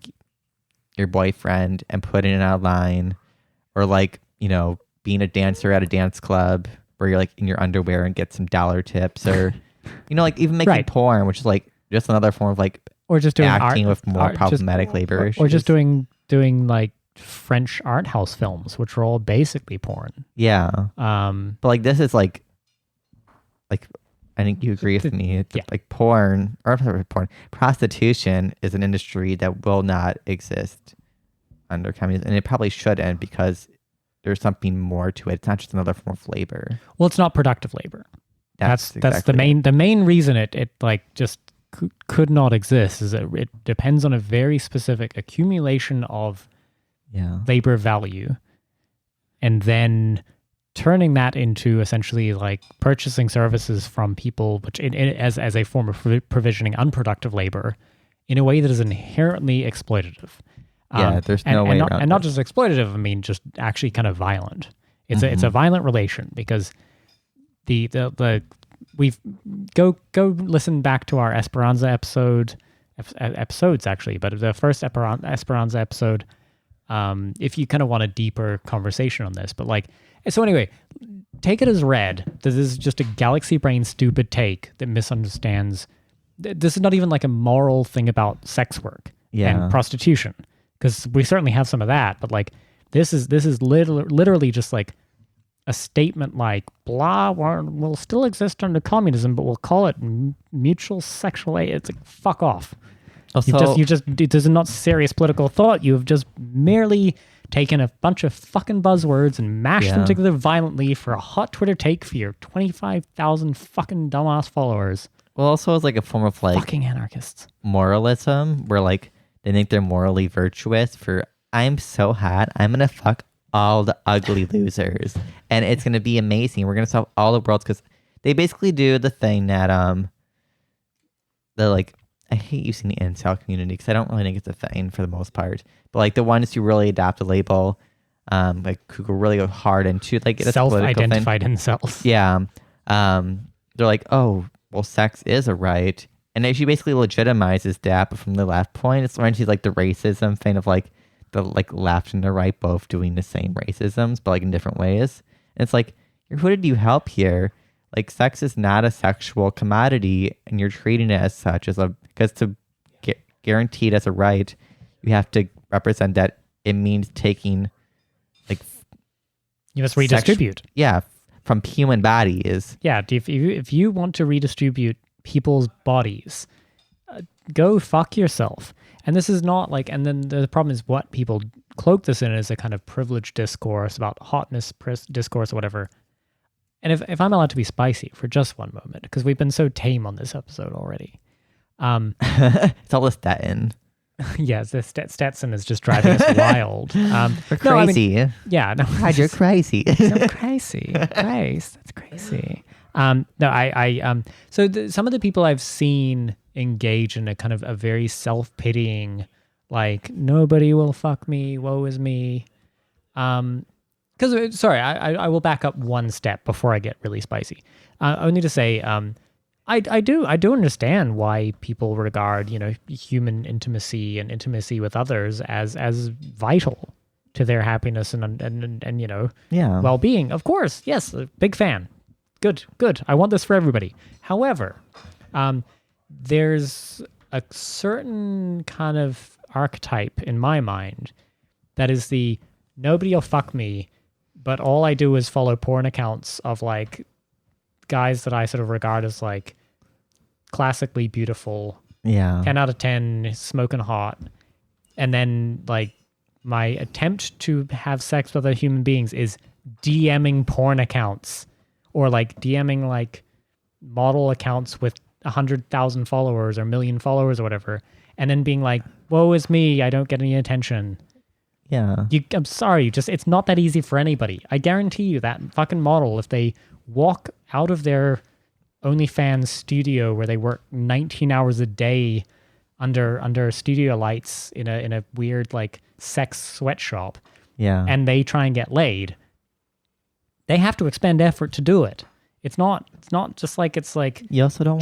your boyfriend and putting it online, or like being a dancer at a dance club where you're like in your underwear and get some dollar tips, or like even making porn, which is like just another form of like or just doing acting art, with more problematic labor issues. Or just doing like French art house films, which are all basically porn. Yeah. But like this is like I think you agree with me. It's like prostitution is an industry that will not exist under communism, and it probably shouldn't because there's something more to it. It's not just another form of labor. Well, it's not productive labor. That's the main reason it like just could not exist is that it depends on a very specific accumulation of labor value, and then turning that into essentially like purchasing services from people, which as a form of provisioning unproductive labor in a way that is inherently exploitative. There's no way around it. And not just exploitative, I mean just actually kind of violent. It's a violent relation because we've go listen back to our Esperanza episodes actually, but the first Esperanza episode, if you kind of want a deeper conversation on this, but like. So anyway, take it as read that this is just a galaxy brain stupid take that misunderstands. This is not even like a moral thing about sex work and prostitution, because we certainly have some of that. But like this is literally just like a statement like blah will still exist under communism, but we'll call it mutual sexual aid. It's like fuck off. You just this is not serious political thought. You have just merely taken a bunch of fucking buzzwords and mashed them together violently for a hot Twitter take for your 25,000 fucking dumbass followers. Well, also as like a form of like fucking anarchists moralism, where like they think they're morally virtuous for, I'm so hot, I'm going to fuck all the ugly losers. And it's going to be amazing. We're going to solve all the worlds, because they basically do the thing that, they're like, I hate using the incel community because I don't really think it's a thing for the most part. But like the ones who really adopt a label, like who really go hard into like it's self-identified incels. Yeah. They're like, oh, well, sex is a right. And she basically legitimizes that, but from the left point, it's learned to like the racism thing of like the like left and the right both doing the same racisms, but like in different ways. And it's like, who did you help here? Like, sex is not a sexual commodity, and you're treating it as such, because to get guaranteed as a right, you have to represent that it means taking, like, you must redistribute. From human bodies. Yeah, if you want to redistribute people's bodies, go fuck yourself. And this is not like, and then the problem is what people cloak this in as a kind of privileged discourse about hotness discourse or whatever. And if I'm allowed to be spicy for just one moment, because we've been so tame on this episode already. It's all a statin. Yes, the Stetson is just driving us wild. We're crazy. No, I mean, yeah. No, God, you're crazy. So crazy. Christ, that's crazy. Some of the people I've seen engage in a kind of a very self-pitying, like, nobody will fuck me, woe is me. Because, sorry, I will back up one step before I get really spicy. Only to say, I do understand why people regard, human intimacy and intimacy with others as vital to their happiness and well-being. Of course, yes, a big fan. Good. I want this for everybody. However, there's a certain kind of archetype in my mind that is the nobody will fuck me, but all I do is follow porn accounts of like guys that I sort of regard as like classically beautiful. Yeah. 10 out of 10, smoking hot. And then like my attempt to have sex with other human beings is DMing porn accounts or like DMing like model accounts with 100,000 followers or 1,000,000 followers or whatever. And then being like, woe is me, I don't get any attention. Yeah. I'm sorry, it's not that easy for anybody. I guarantee you that fucking model, if they walk out of their OnlyFans studio where they work 19 hours a day under studio lights in a weird like sex sweatshop, and they try and get laid, they have to expend effort to do it. It's not just like it's like you also don't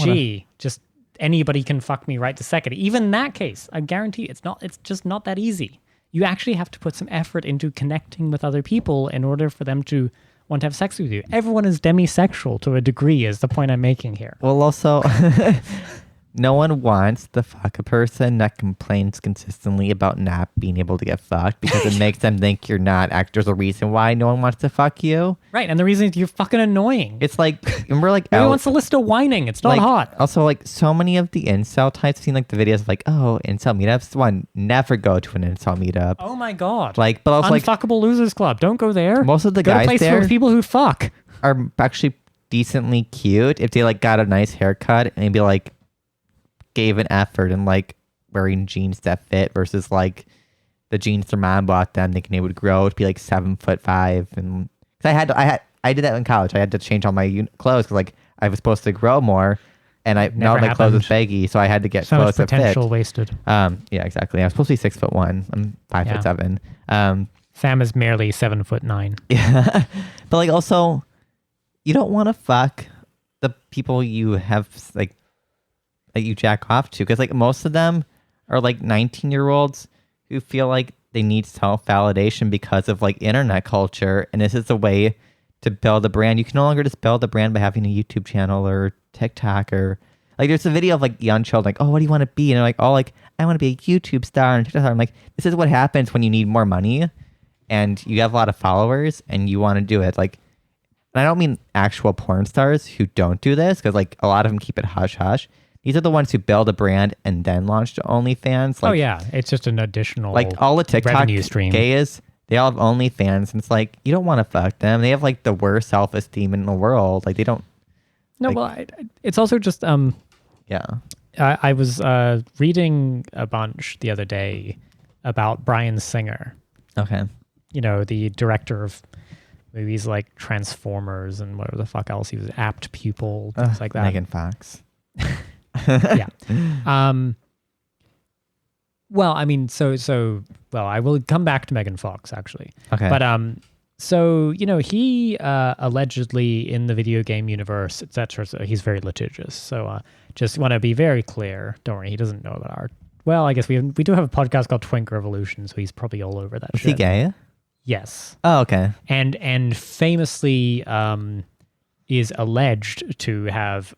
just anybody can fuck me right this second. Even in that case, I guarantee it's just not that easy. You actually have to put some effort into connecting with other people in order for them to want to have sex with you. Everyone is demisexual to a degree is the point I'm making here. Well, also, no one wants to fuck a person that complains consistently about not being able to get fucked because it makes them think you're not. There's a reason why no one wants to fuck you. Right, and the reason is you're fucking annoying. It's like, remember like... Everyone wants to listen to whining. It's not like, hot. Also, like, so many of the incel types, I've seen like the videos of like, oh, incel meetups. One, never go to an incel meetup. Oh my God. Like, but also Unfuckable Losers Club. Don't go there. Most of the go guys to places there with people who fuck. Are actually decently cute if they like got a nice haircut and be like, gave an effort and like wearing jeans that fit versus like the jeans their mom bought them thinking they would grow to be like 7'5", and because I did that in college. I had to change all my clothes because like I was supposed to grow more, and none of my clothes was baggy, so I had to get so clothes that fit. Potential wasted. Yeah, exactly. I was supposed to be 6'1". I'm 5'7". Sam is merely 7'9". Yeah, but like also, you don't want to fuck the people you have like that you jack off to, because like most of them are like 19-year-olds who feel like they need self-validation because of like internet culture, and this is a way to build a brand. You can no longer just build a brand by having a YouTube channel or TikTok, or like there's a video of like young children like, oh, what do you want to be? And they're like, oh, like I want to be a YouTube star and TikTok star. I'm like, this is what happens when you need more money and you have a lot of followers and you want to do it. Like, and I don't mean actual porn stars who don't do this, because like a lot of them keep it hush hush. These are the ones who build a brand and then launch to OnlyFans. Like, oh yeah, it's just an additional like all the TikTok revenue stream. Gays, they all have OnlyFans, and it's like you don't want to fuck them. They have like the worst self-esteem in the world. Like they don't. No, like, well, it's also just yeah. I was reading a bunch the other day about Bryan Singer. Okay. You know, the director of movies like Transformers and whatever the fuck else. He was Apt Pupil, things like that. Megan Fox. Yeah. Well, I mean, well, I will come back to Megan Fox actually. Okay. But so you know, he allegedly in the video game universe, etc. So he's very litigious. So just want to be very clear. Don't worry, he doesn't know about our. Well, I guess we do have a podcast called Twink Revolution, so he's probably all over that. Is shit. he gay? Yes. Oh, okay. And famously is alleged to have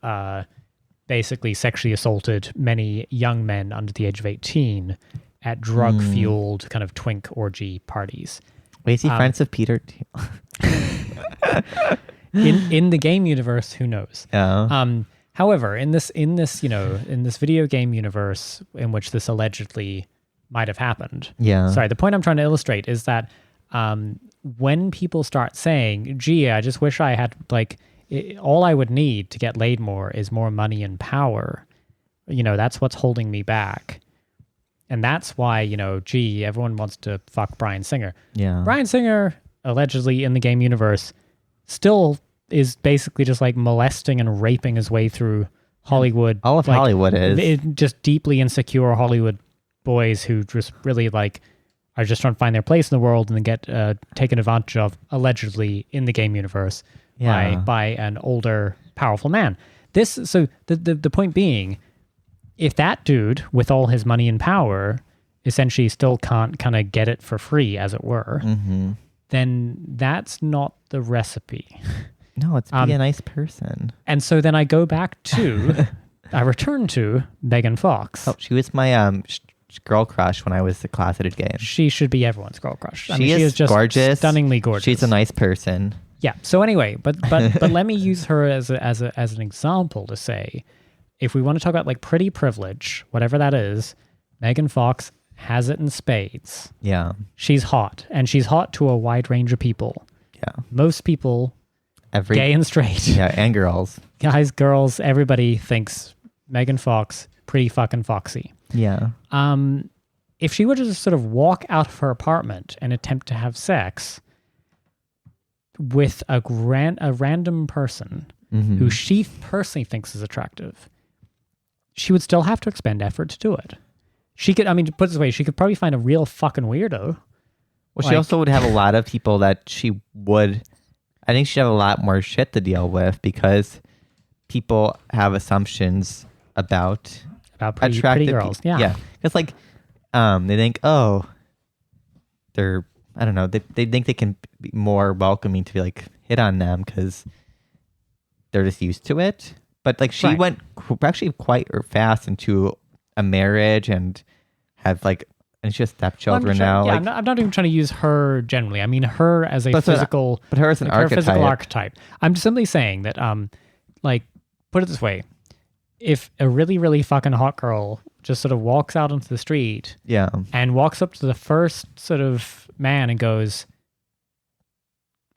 basically sexually assaulted many young men under the age of 18 at drug-fueled kind of twink orgy parties. Wait, is he friends with Peter? in the game universe, who knows? Oh. However, in this video game universe in which this allegedly might have happened. Yeah. Sorry, the point I'm trying to illustrate is that when people start saying, gee, I just wish I had, like, all I would need to get laid more is more money and power. You know, that's what's holding me back. And that's why, you know, gee, everyone wants to fuck Bryan Singer. Yeah. Bryan Singer, allegedly in the game universe, still is basically just like molesting and raping his way through Hollywood. All of like, Hollywood is. Just deeply insecure Hollywood boys who just really like are just trying to find their place in the world and then get taken advantage of, allegedly, in the game universe by an older, powerful man. So the point being, if that dude, with all his money and power, essentially still can't kind of get it for free, as it were, then that's not the recipe. No, it's be a nice person. And so then I go back to, I return to Megan Fox. Oh, she was my girl crush when I was the class at a game. She should be everyone's girl crush. She is just gorgeous, stunningly gorgeous. She's a nice person. Yeah. So anyway, but let me use her as an example to say, if we want to talk about like pretty privilege, whatever that is, Megan Fox has it in spades. Yeah. She's hot, and she's hot to a wide range of people. Yeah. Most people, gay and straight. Yeah, and girls. Guys, girls, everybody thinks Megan Fox pretty fucking foxy. Yeah. If she were to just sort of walk out of her apartment and attempt to have sex with a random person who she personally thinks is attractive, she would still have to expend effort to do it. She could, I mean, to put it this way, she could probably find a real fucking weirdo. Well, she also would have a lot of people that she would, I think she'd have a lot more shit to deal with because people have assumptions about pretty girls. Yeah. It's like, they think, oh, they're, I don't know, they think they can be more welcoming to be like hit on them because they're just used to it. But like she went actually quite fast into a marriage and have like, and she has stepchildren now. Yeah, like, I'm not even trying to use her generally. I mean her as a physical, but her as an archetype. Her physical archetype. I'm just simply saying that, like, put it this way: if a really, really fucking hot girl just sort of walks out onto the street, and walks up to the first sort of man and goes,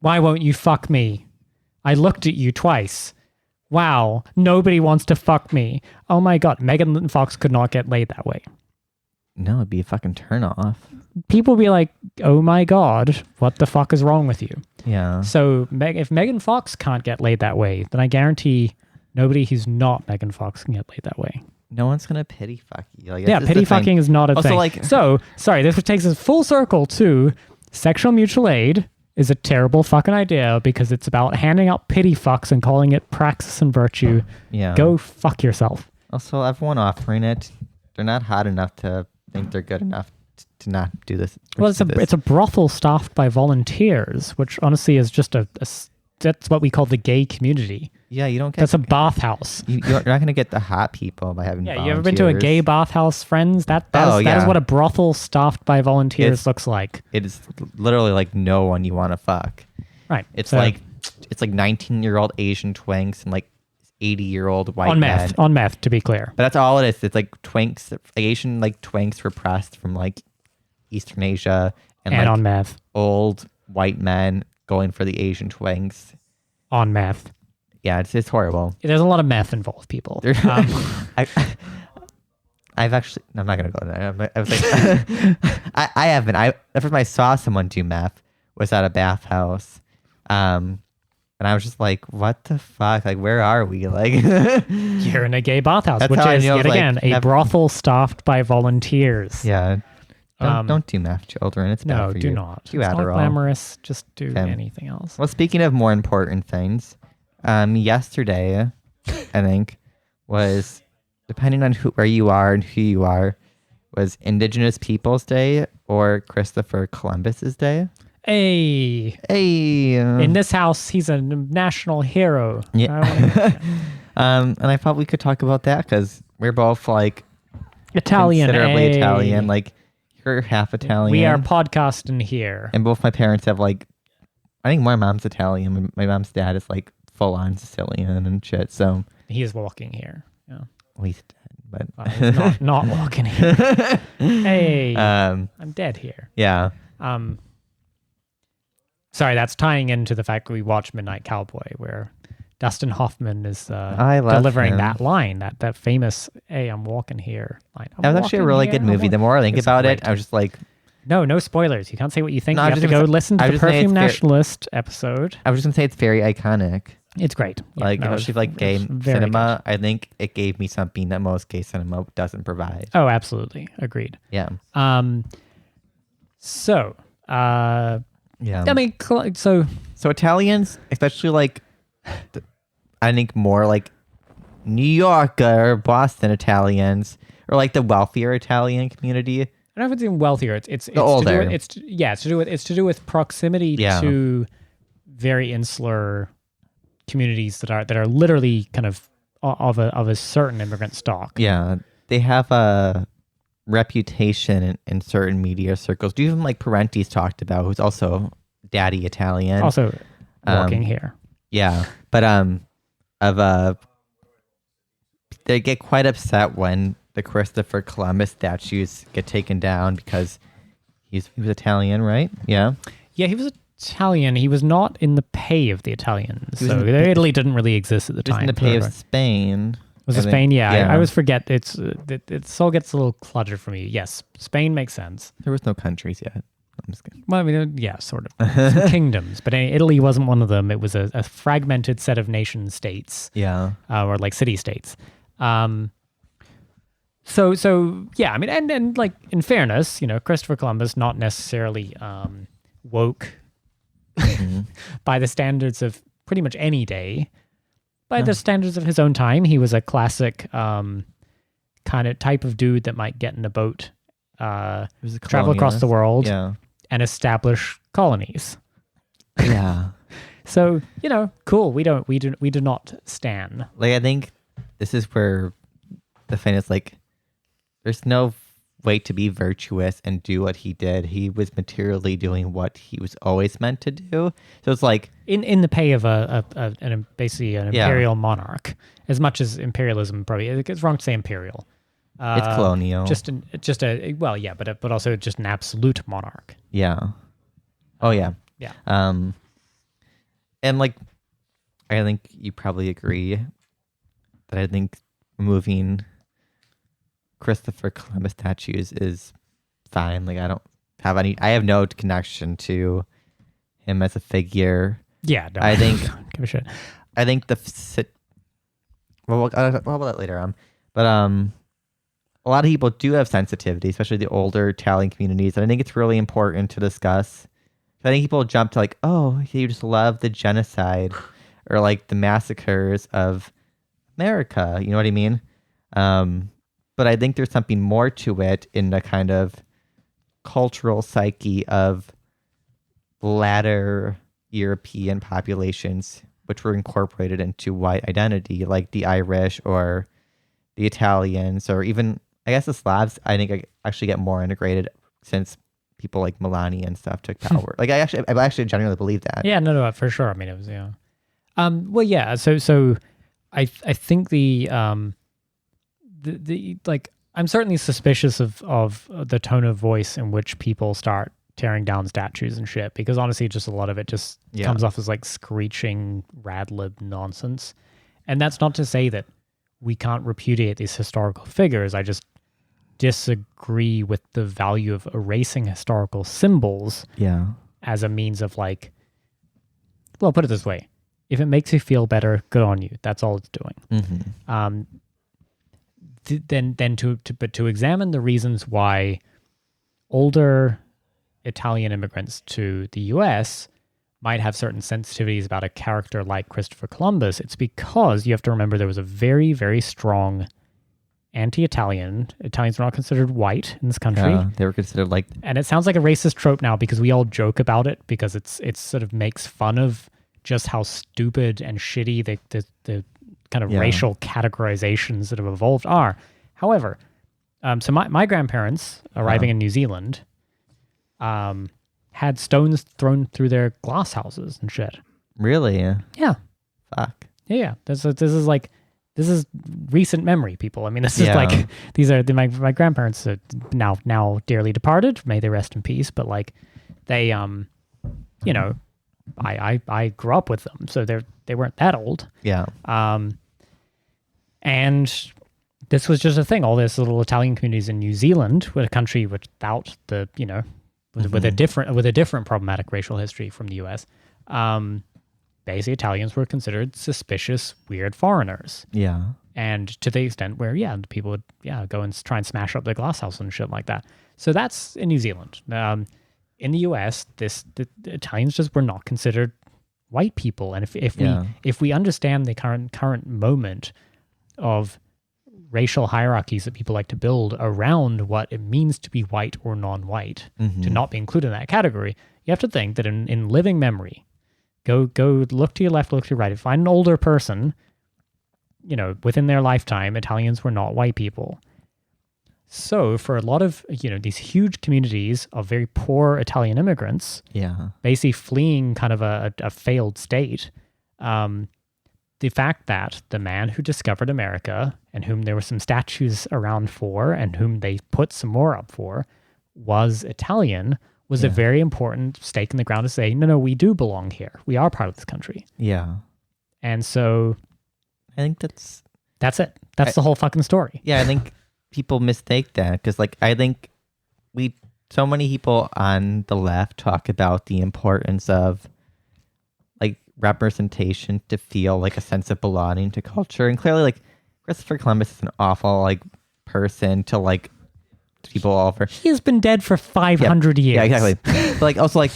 "Why won't you fuck me? I looked at you twice. Wow, nobody wants to fuck me. Oh my God, Megan Fox could not get laid that way." No, it'd be a fucking turn off. People would be like, oh my God, what the fuck is wrong with you? Yeah. So if Megan Fox can't get laid that way, then I guarantee nobody who's not Megan Fox can get laid that way. No one's going to pity fuck you. Like, yeah, pity fucking is not a also, thing. Like, so, sorry, this takes us full circle to sexual mutual aid is a terrible fucking idea because it's about handing out pity fucks and calling it praxis and virtue. Yeah. Go fuck yourself. Also, everyone offering it, they're not hot enough to think they're good enough to not do this. Well, it's a brothel staffed by volunteers, which honestly is just that's what we call the gay community. Yeah, you don't get... That's a bathhouse. You're not going to get the hot people by having volunteers. You ever been to a gay bathhouse, friends? That is what a brothel staffed by volunteers looks like. It is literally like no one you want to fuck. Right. It's like 19-year-old Asian twinks and like 80-year-old white men. On meth, to be clear. But that's all it is. It's like twinks, like Asian like twinks repressed from like Eastern Asia and like on meth. Old white men going for the Asian twinks. On meth. Yeah, it's horrible. There's a lot of meth involved, people. I've actually. I'm not gonna go there. I was like, I haven't. The first time I saw someone do meth was at a bathhouse, and I was just like, "What the fuck? Like, where are we? Like, you're in a gay bathhouse, which is yet again a brothel staffed by volunteers. Yeah, don't do meth, children. It's bad for you. No, do not. Do it's Adderall. not glamorous. Just do anything else. Well, speaking of more important things, yesterday, I think was. Depending on where you are and who you are, was Indigenous Peoples Day or Christopher Columbus's Day. Hey. In this house, he's a national hero. Yeah. And I thought we could talk about that because we're both like Italian. Considerably Italian. Like you're half Italian. We are podcasting here. And both my parents have like, I think my mom's Italian. My mom's dad is like full on Sicilian and shit. So he is walking here. Yeah. Well, he's dead, but he's not walking here. Hey, I'm dead here. Yeah. Sorry, that's tying into the fact that we watched Midnight Cowboy, where Dustin Hoffman is delivering that line, that famous "Hey, I'm walking here" line. That was actually a really good movie. The more I think about it, I was just like, no spoilers. You can't say what you think. You have to go listen to the Perfume Nationalist episode. I was just gonna say it's very iconic. It's great. Like, especially like gay cinema, good. I think it gave me something that most gay cinema doesn't provide. Oh, absolutely. Agreed. Yeah. So, yeah. I mean, so Italians, especially like, I think more like New York or Boston Italians, or like the wealthier Italian community. I don't know if it's even wealthier. It's older. It's to do with proximity to very insular communities that are literally kind of a certain immigrant stock. Yeah, they have a reputation in certain media circles. Do even like Parenti's talked about, who's also daddy Italian, also working here. Yeah, but they get quite upset when the Christopher Columbus statues get taken down because he was Italian, right? Yeah. Yeah, he was Italian. He was not in the pay of the Italians. So Italy didn't really exist at the time. He was in the pay of Spain. Was it Spain? Yeah. I always forget. It all gets a little cluttered for me. Yes, Spain makes sense. There was no countries yet. I'm just kidding. Well, I mean, yeah, sort of. Some kingdoms. But Italy wasn't one of them. It was a fragmented set of nation states. Yeah. Or like city-states. So yeah, I mean, and like, in fairness, Christopher Columbus, not necessarily woke by the standards of pretty much any day. By the standards of his own time, he was a classic kind of type of dude that might get in a boat, travel across the world, and establish colonies. Yeah. So, cool. We do not stan. Like, I think this is where the thing is, like, there's no way to be virtuous and do what he did. He was materially doing what he was always meant to do. So it's like in the pay of basically an imperial monarch. As much as imperialism probably it's wrong to say imperial. It's colonial. But also just an absolute monarch. Yeah. Oh yeah. Yeah. And like, I think you probably agree that I think removing Christopher Columbus statues is fine. Like, I have no connection to him as a figure. Yeah, no, I think give a shit. I think we'll talk about that later on. But a lot of people do have sensitivity, especially the older Italian communities, and I think it's really important to discuss. I think people jump to like, oh, you just love the genocide or like the massacres of America. You know what I mean? But I think there's something more to it in the kind of cultural psyche of latter European populations, which were incorporated into white identity, like the Irish or the Italians, or even, I guess, the Slavs. I think actually get more integrated since people like Melania and stuff took power. Like, I actually genuinely believe that. Yeah, no, for sure. I mean, it was, well, yeah. So I think the like, I'm certainly suspicious of the tone of voice in which people start tearing down statues and shit, because honestly, just a lot of it just comes off as like screeching rad lib nonsense. And that's not to say that we can't repudiate these historical figures. I just disagree with the value of erasing historical symbols as a means of like, well, put it this way. If it makes you feel better, good on you. That's all it's doing. Then to examine the reasons why older Italian immigrants to the US might have certain sensitivities about a character like Christopher Columbus, it's because you have to remember there was a very, very strong anti-Italian. Italians were not considered white in this country. They were considered like... And it sounds like a racist trope now because we all joke about it because it's sort of makes fun of just how stupid and shitty the kind of racial categorizations that have evolved are. However, so my grandparents arriving in New Zealand had stones thrown through their glass houses and shit. Really? Yeah. Fuck. Yeah. This is recent memory, people. I mean, this is like, these are my grandparents are now dearly departed. May they rest in peace. But like they, you know, I grew up with them, so they weren't that old. Yeah. And this was just a thing. All these little Italian communities in New Zealand, with a country without the, you know, with a different problematic racial history from the US. Basically, Italians were considered suspicious, weird foreigners. Yeah. And to the extent where, people would, go and try and smash up their glass house and shit like that. So that's in New Zealand. In the US, the Italians just were not considered white people. And if we understand the current moment of racial hierarchies that people like to build around what it means to be white or non-white, to not be included in that category, you have to think that in living memory, go look to your left, look to your right. Find an older person, you know, within their lifetime, Italians were not white people. So for a lot of, you know, these huge communities of very poor Italian immigrants, basically fleeing kind of a failed state, the fact that the man who discovered America and whom there were some statues around for and whom they put some more up for was Italian was a very important stake in the ground to say, no, we do belong here. We are part of this country. Yeah. And so I think that's it. That's the whole fucking story. Yeah, I think people mistake that because, like, I think so many people on the left talk about the importance of like representation to feel like a sense of belonging to culture, and clearly, like, Christopher Columbus is an awful like person to like people all over. He has been dead for 500 years. Yeah, exactly. But like also like,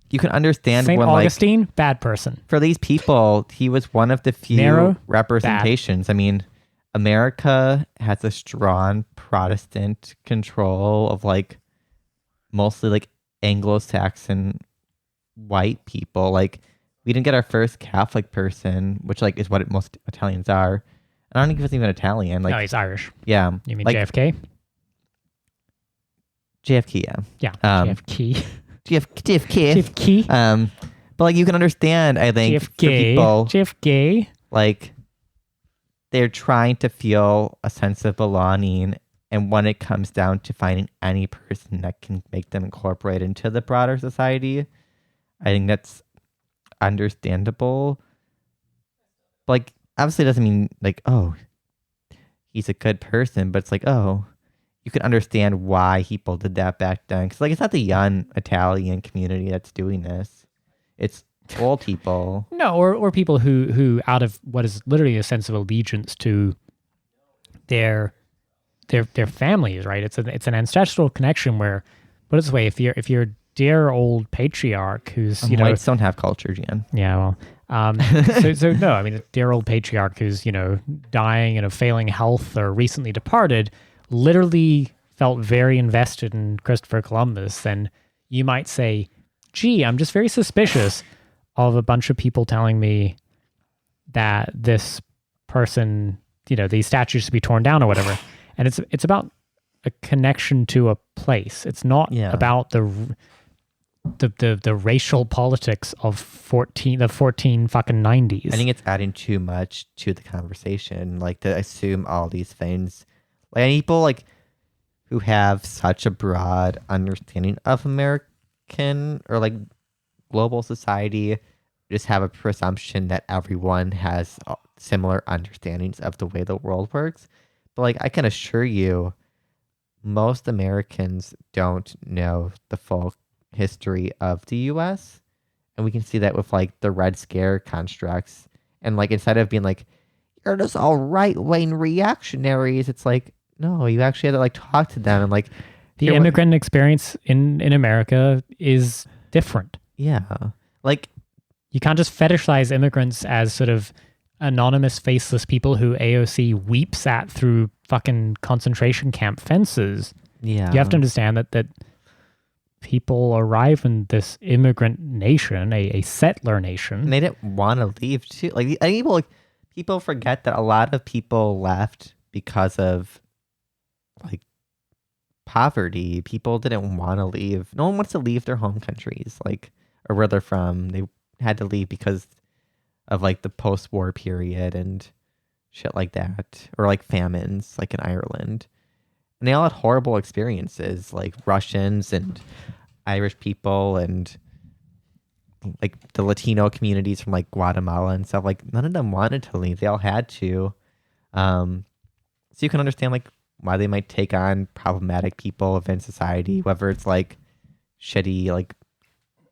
you can understand Saint when Augustine, like bad person. For these people, he was one of the few Narrow, representations. bad. I mean, America has a strong Protestant control of like mostly like Anglo-Saxon white people. Like we didn't get our first Catholic person, which like is what most Italians are. I don't think he was even Italian. Like, no, he's Irish. Yeah. You mean like, JFK? JFK, yeah. Yeah, JFK. JFK. But like you can understand, I think, for people, JFK, like they're trying to feel a sense of belonging, and when it comes down to finding any person that can make them incorporate into the broader society, I think that's understandable. But like, obviously, it doesn't mean like, oh, he's a good person, but it's like, oh, you can understand why people did that back then. Because like, it's not the young Italian community that's doing this; it's old people. No, or people who out of what is literally a sense of allegiance to their families, right? It's an ancestral connection where, put it this way, if you're dear old patriarch who's whites don't have culture, Jan. Yeah, well. So no, I mean, a dear old patriarch who's, dying and of failing health or recently departed, literally felt very invested in Christopher Columbus, then you might say, gee, I'm just very suspicious of a bunch of people telling me that this person, these statues should be torn down or whatever. And it's about a connection to a place. It's not about the racial politics of 14 fucking 90s. I think it's adding too much to the conversation, like to assume all these things. Like people like who have such a broad understanding of American or like global society just have a presumption that everyone has similar understandings of the way the world works. But like, I can assure you, most Americans don't know the full history of the U.S. And we can see that with like the Red Scare constructs. And like, instead of being like, you're just all right-wing reactionaries, it's like, no, you actually had to like talk to them and like the immigrant experience in America is different. Yeah. Like, you can't just fetishize immigrants as sort of anonymous, faceless people who AOC weeps at through fucking concentration camp fences. Yeah. You have to understand that people arrive in this immigrant nation, a settler nation. And they didn't want to leave too. Like, people forget that a lot of people left because of like poverty. People didn't want to leave. No one wants to leave their home countries, like, or where they're from. They had to leave because of like the post-war period and shit like that, or like famines, like in Ireland. And they all had horrible experiences, like Russians and Irish people and like the Latino communities from like Guatemala and stuff. Like, none of them wanted to leave. They all had to. So you can understand like why they might take on problematic people within society, whether it's like shitty like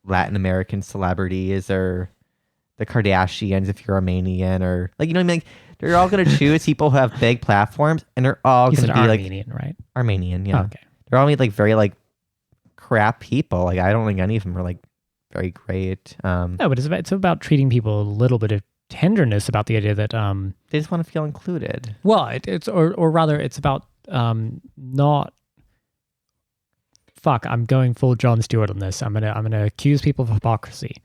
Latin American celebrities or the Kardashians if you're Armenian, or like, you know what I mean? Like, they're all going to choose people who have big platforms, and they're all going to be Armenian, like right? Armenian, yeah. Oh, okay. They're all like very like crap people. Like, I don't think any of them are like very great. No, but it's about treating people a little bit of tenderness about the idea that they just want to feel included. Well, it's or rather, it's about not. Fuck, I'm going full Jon Stewart on this. I'm gonna accuse people of hypocrisy,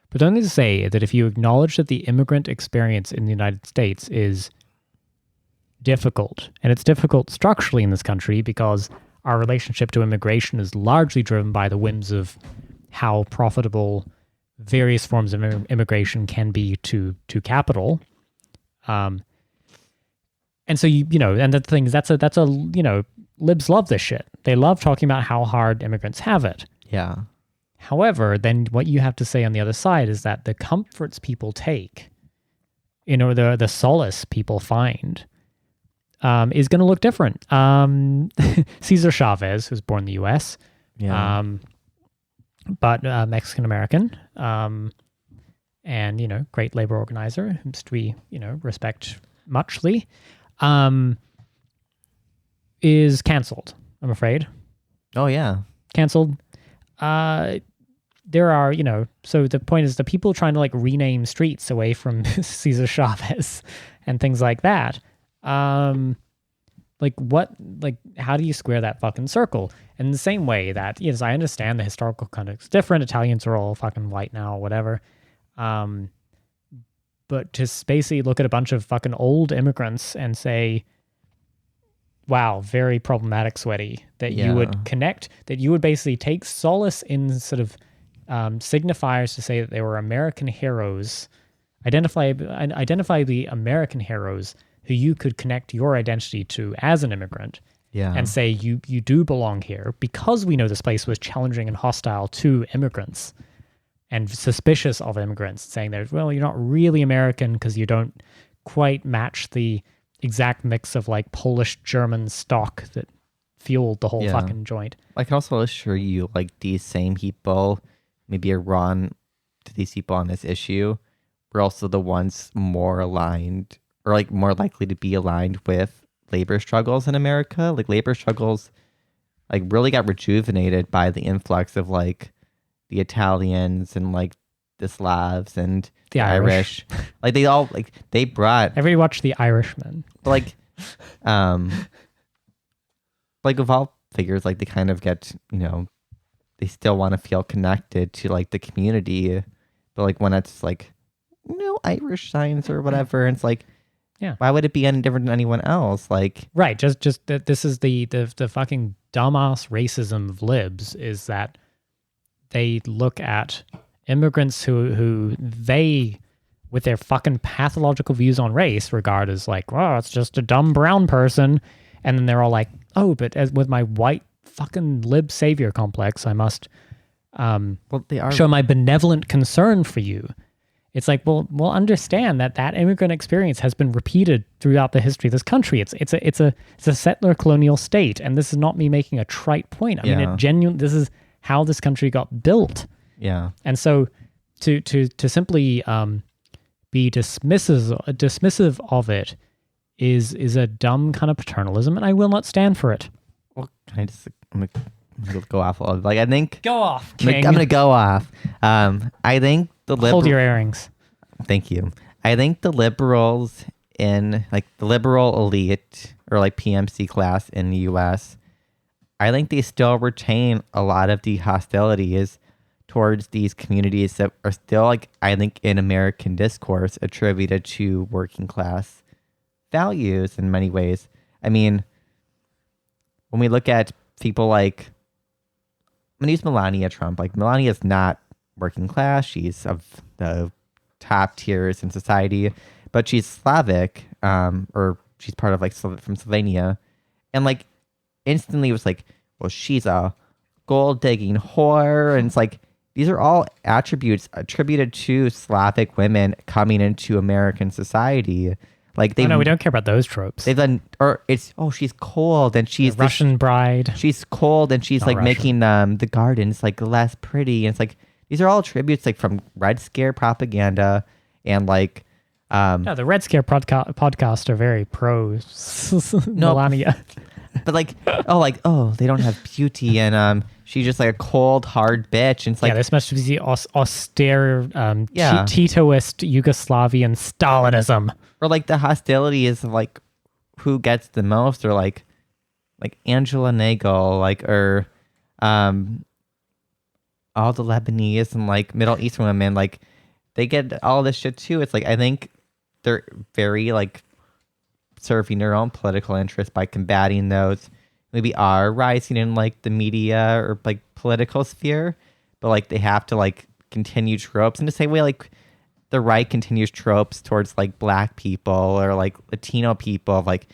but only to say that if you acknowledge that the immigrant experience in the United States is difficult, and it's difficult structurally in this country because our relationship to immigration is largely driven by the whims of how profitable various forms of immigration can be to capital. And so you know, and the thing is, that's a you know, libs love this shit. They love talking about how hard immigrants have it. Yeah. However, then what you have to say on the other side is that the comforts people take, you know, the solace people find, is going to look different. Cesar Chavez, who's born in the U.S., yeah, but Mexican American, and you know, great labor organizer, whom we respect muchly, is canceled. I'm afraid. Oh yeah, canceled. There are, so the point is the people trying to like rename streets away from Cesar Chavez and things like that. Like how do you square that fucking circle? In the same way that, yes, I understand the historical context is different. Italians are all fucking white now or whatever. But just basically look at a bunch of fucking old immigrants and say, wow, very problematic, Sweaty, that you would connect, that you would basically take solace in sort of signifiers to say that they were American heroes, identifiably American heroes who you could connect your identity to as an immigrant, and say you do belong here because we know this place was challenging and hostile to immigrants and suspicious of immigrants, saying that, well, you're not really American because you don't quite match the exact mix of like Polish German stock that fueled the whole fucking joint. I can also assure you, like, these same people, maybe are wrong to these people on this issue, were also the ones more aligned or like more likely to be aligned with labor struggles in America. Like, labor struggles like really got rejuvenated by the influx of like the Italians and like the Slavs and the Irish. Like, they all, like, they brought... Everybody watched The Irishman. Like, like, with all figures, like, they kind of get, they still want to feel connected to, like, the community. But, like, when it's, like, Irish signs or whatever, and it's like, why would it be any different than anyone else? Like... Right, just that this is the fucking dumbass racism of libs, is that they look at immigrants who they, with their fucking pathological views on race, regard as like, oh, it's just a dumb brown person. And then they're all like, oh, but as with my white fucking lib savior complex, I must show my benevolent concern for you. It's like, well, we'll understand that immigrant experience has been repeated throughout the history of this country. It's a settler colonial state, and this is not me making a trite point. I mean, this is how this country got built. Yeah. And so to simply be dismissive of it is a dumb kind of paternalism, and I will not stand for it. Well, I'm gonna go off. Like, I think go off, King. I'm gonna go off. I think hold your earrings. Thank you. I think the liberals in like the liberal elite or like PMC class in the U.S., I think they still retain a lot of the hostilities towards these communities that are still, like, I think in American discourse attributed to working class values in many ways. I mean, when we look at people like, I'm going to use Melania Trump. Like, Melania is not working class. She's of the top tiers in society, but she's Slavic, or she's part of like from Slovenia. And like instantly it was like, well, she's a gold digging whore. And it's like, these are all attributes attributed to Slavic women coming into American society. Like no, we don't care about those tropes. They've done, or it's, oh, she's cold and she's the Russian bride. She's cold and she's like Russian. Making the gardens like less pretty. And it's like, these are all attributes like from Red Scare propaganda and like, no, the Red Scare podcast are very pro Melania. But like, oh, they don't have beauty, and she's just like a cold, hard bitch. And it's like, this must be the austere, Titoist Yugoslavian Stalinism, or like the hostility is like who gets the most, or like Angela Nagel, like, or all the Lebanese and like Middle Eastern women, like they get all this shit too. It's like, I think they're very like serving their own political interests by combating those maybe are rising in like the media or like political sphere, but like they have to like continue tropes in the same way like the right continues tropes towards like black people or like Latino people of like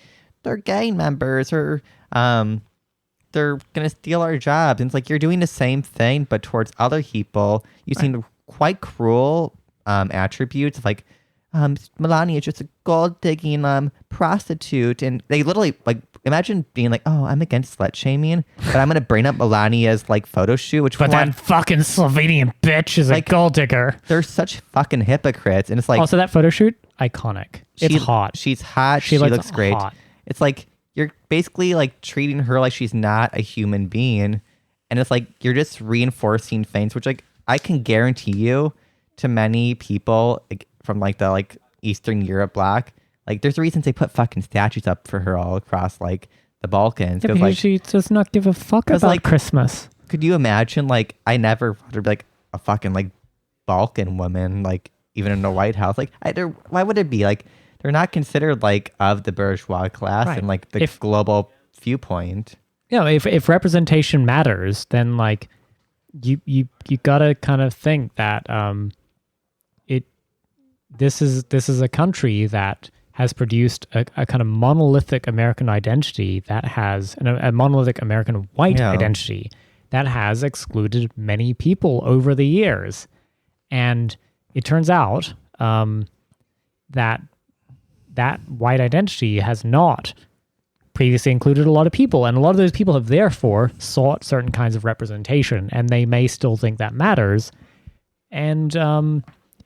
they're gang members or they're gonna steal our jobs. And it's like you're doing the same thing but towards other people using quite cruel attributes of like Melania is just a gold digging prostitute, and they literally like imagine being like, oh, I'm against slut shaming, but I'm gonna bring up Melania's like photo shoot, that fucking Slovenian bitch is like, a gold digger. They're such fucking hypocrites, and it's like also that photo shoot iconic. It's hot. She's hot. She looks great. Hot. It's like you're basically like treating her like she's not a human being, and it's like you're just reinforcing things, which like I can guarantee you to many people. Like, from like the like Eastern Europe bloc, like there's reasons they put fucking statues up for her all across like the Balkans. Yeah, like she does not give a fuck about like, Christmas. Could you imagine like I never thought there'd be like a fucking like Balkan woman like even in the White House? Like why would it be like they're not considered like of the bourgeois class and like the global viewpoint? Yeah, if representation matters, then like you gotta kind of think that This is a country that has produced a kind of monolithic American identity that has a monolithic American white identity that has excluded many people over the years. And it turns out that white identity has not previously included a lot of people. And a lot of those people have therefore sought certain kinds of representation, and they may still think that matters. And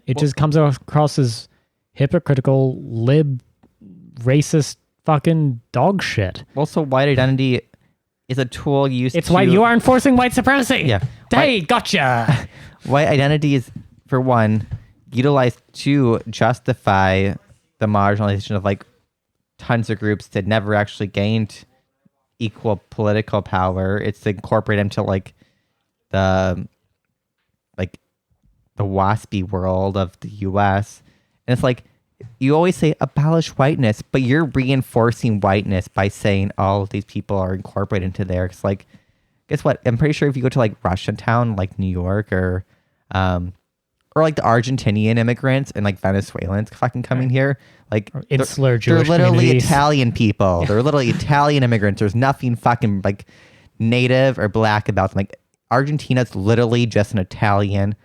it just comes across as hypocritical, lib, racist, fucking dog shit. Also, white identity is a tool used It's why you are enforcing white supremacy. Yeah. Hey, gotcha. White identity is, for one, utilized to justify the marginalization of like tons of groups that never actually gained equal political power. It's to incorporate them to like the waspy world of the US. And it's like, you always say abolish whiteness, but you're reinforcing whiteness by saying all of these people are incorporated into there. It's like, guess what? I'm pretty sure if you go to like Russian town, like New York or like the Argentinian immigrants and like Venezuelans fucking coming here, like insular Jewish they're literally communities. Italian people. Yeah. They're literally Italian immigrants. There's nothing fucking like native or black about them. Like Argentina's literally just an Italian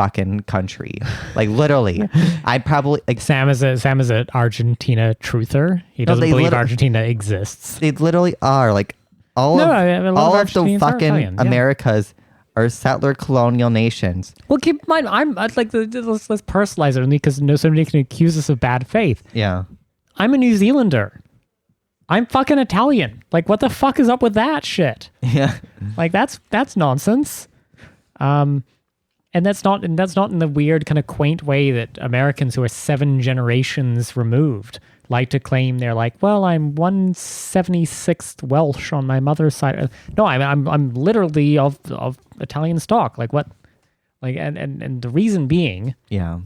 fucking country. Like literally, I probably like Sam is an Argentina truther. He doesn't believe Argentina exists. They literally are like all of the fucking Americas are settler colonial nations. Well, keep in mind, let's personalize it only because somebody can accuse us of bad faith. Yeah, I'm a New Zealander. I'm fucking Italian. Like, what the fuck is up with that shit? Yeah, like that's nonsense. And that's not in the weird kind of quaint way that Americans who are 7 generations removed like to claim. They're like, well, I'm 1/76th Welsh on my mother's side. No, I'm literally of Italian stock. Like what? Like and the reason being, yeah,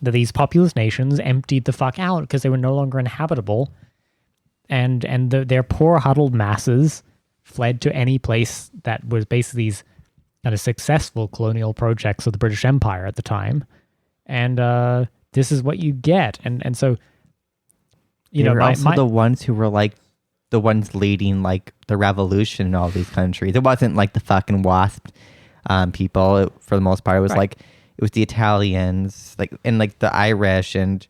that these populous nations emptied the fuck out because they were no longer inhabitable, and their poor huddled masses fled to any place that was basically these kind of successful colonial projects of the British Empire at the time, and this is what you get, and so. You know, also the ones who were like the ones leading like the revolution in all these countries. It wasn't like the fucking WASP people. For the most part, it was like it was the Italians, like and like the Irish, and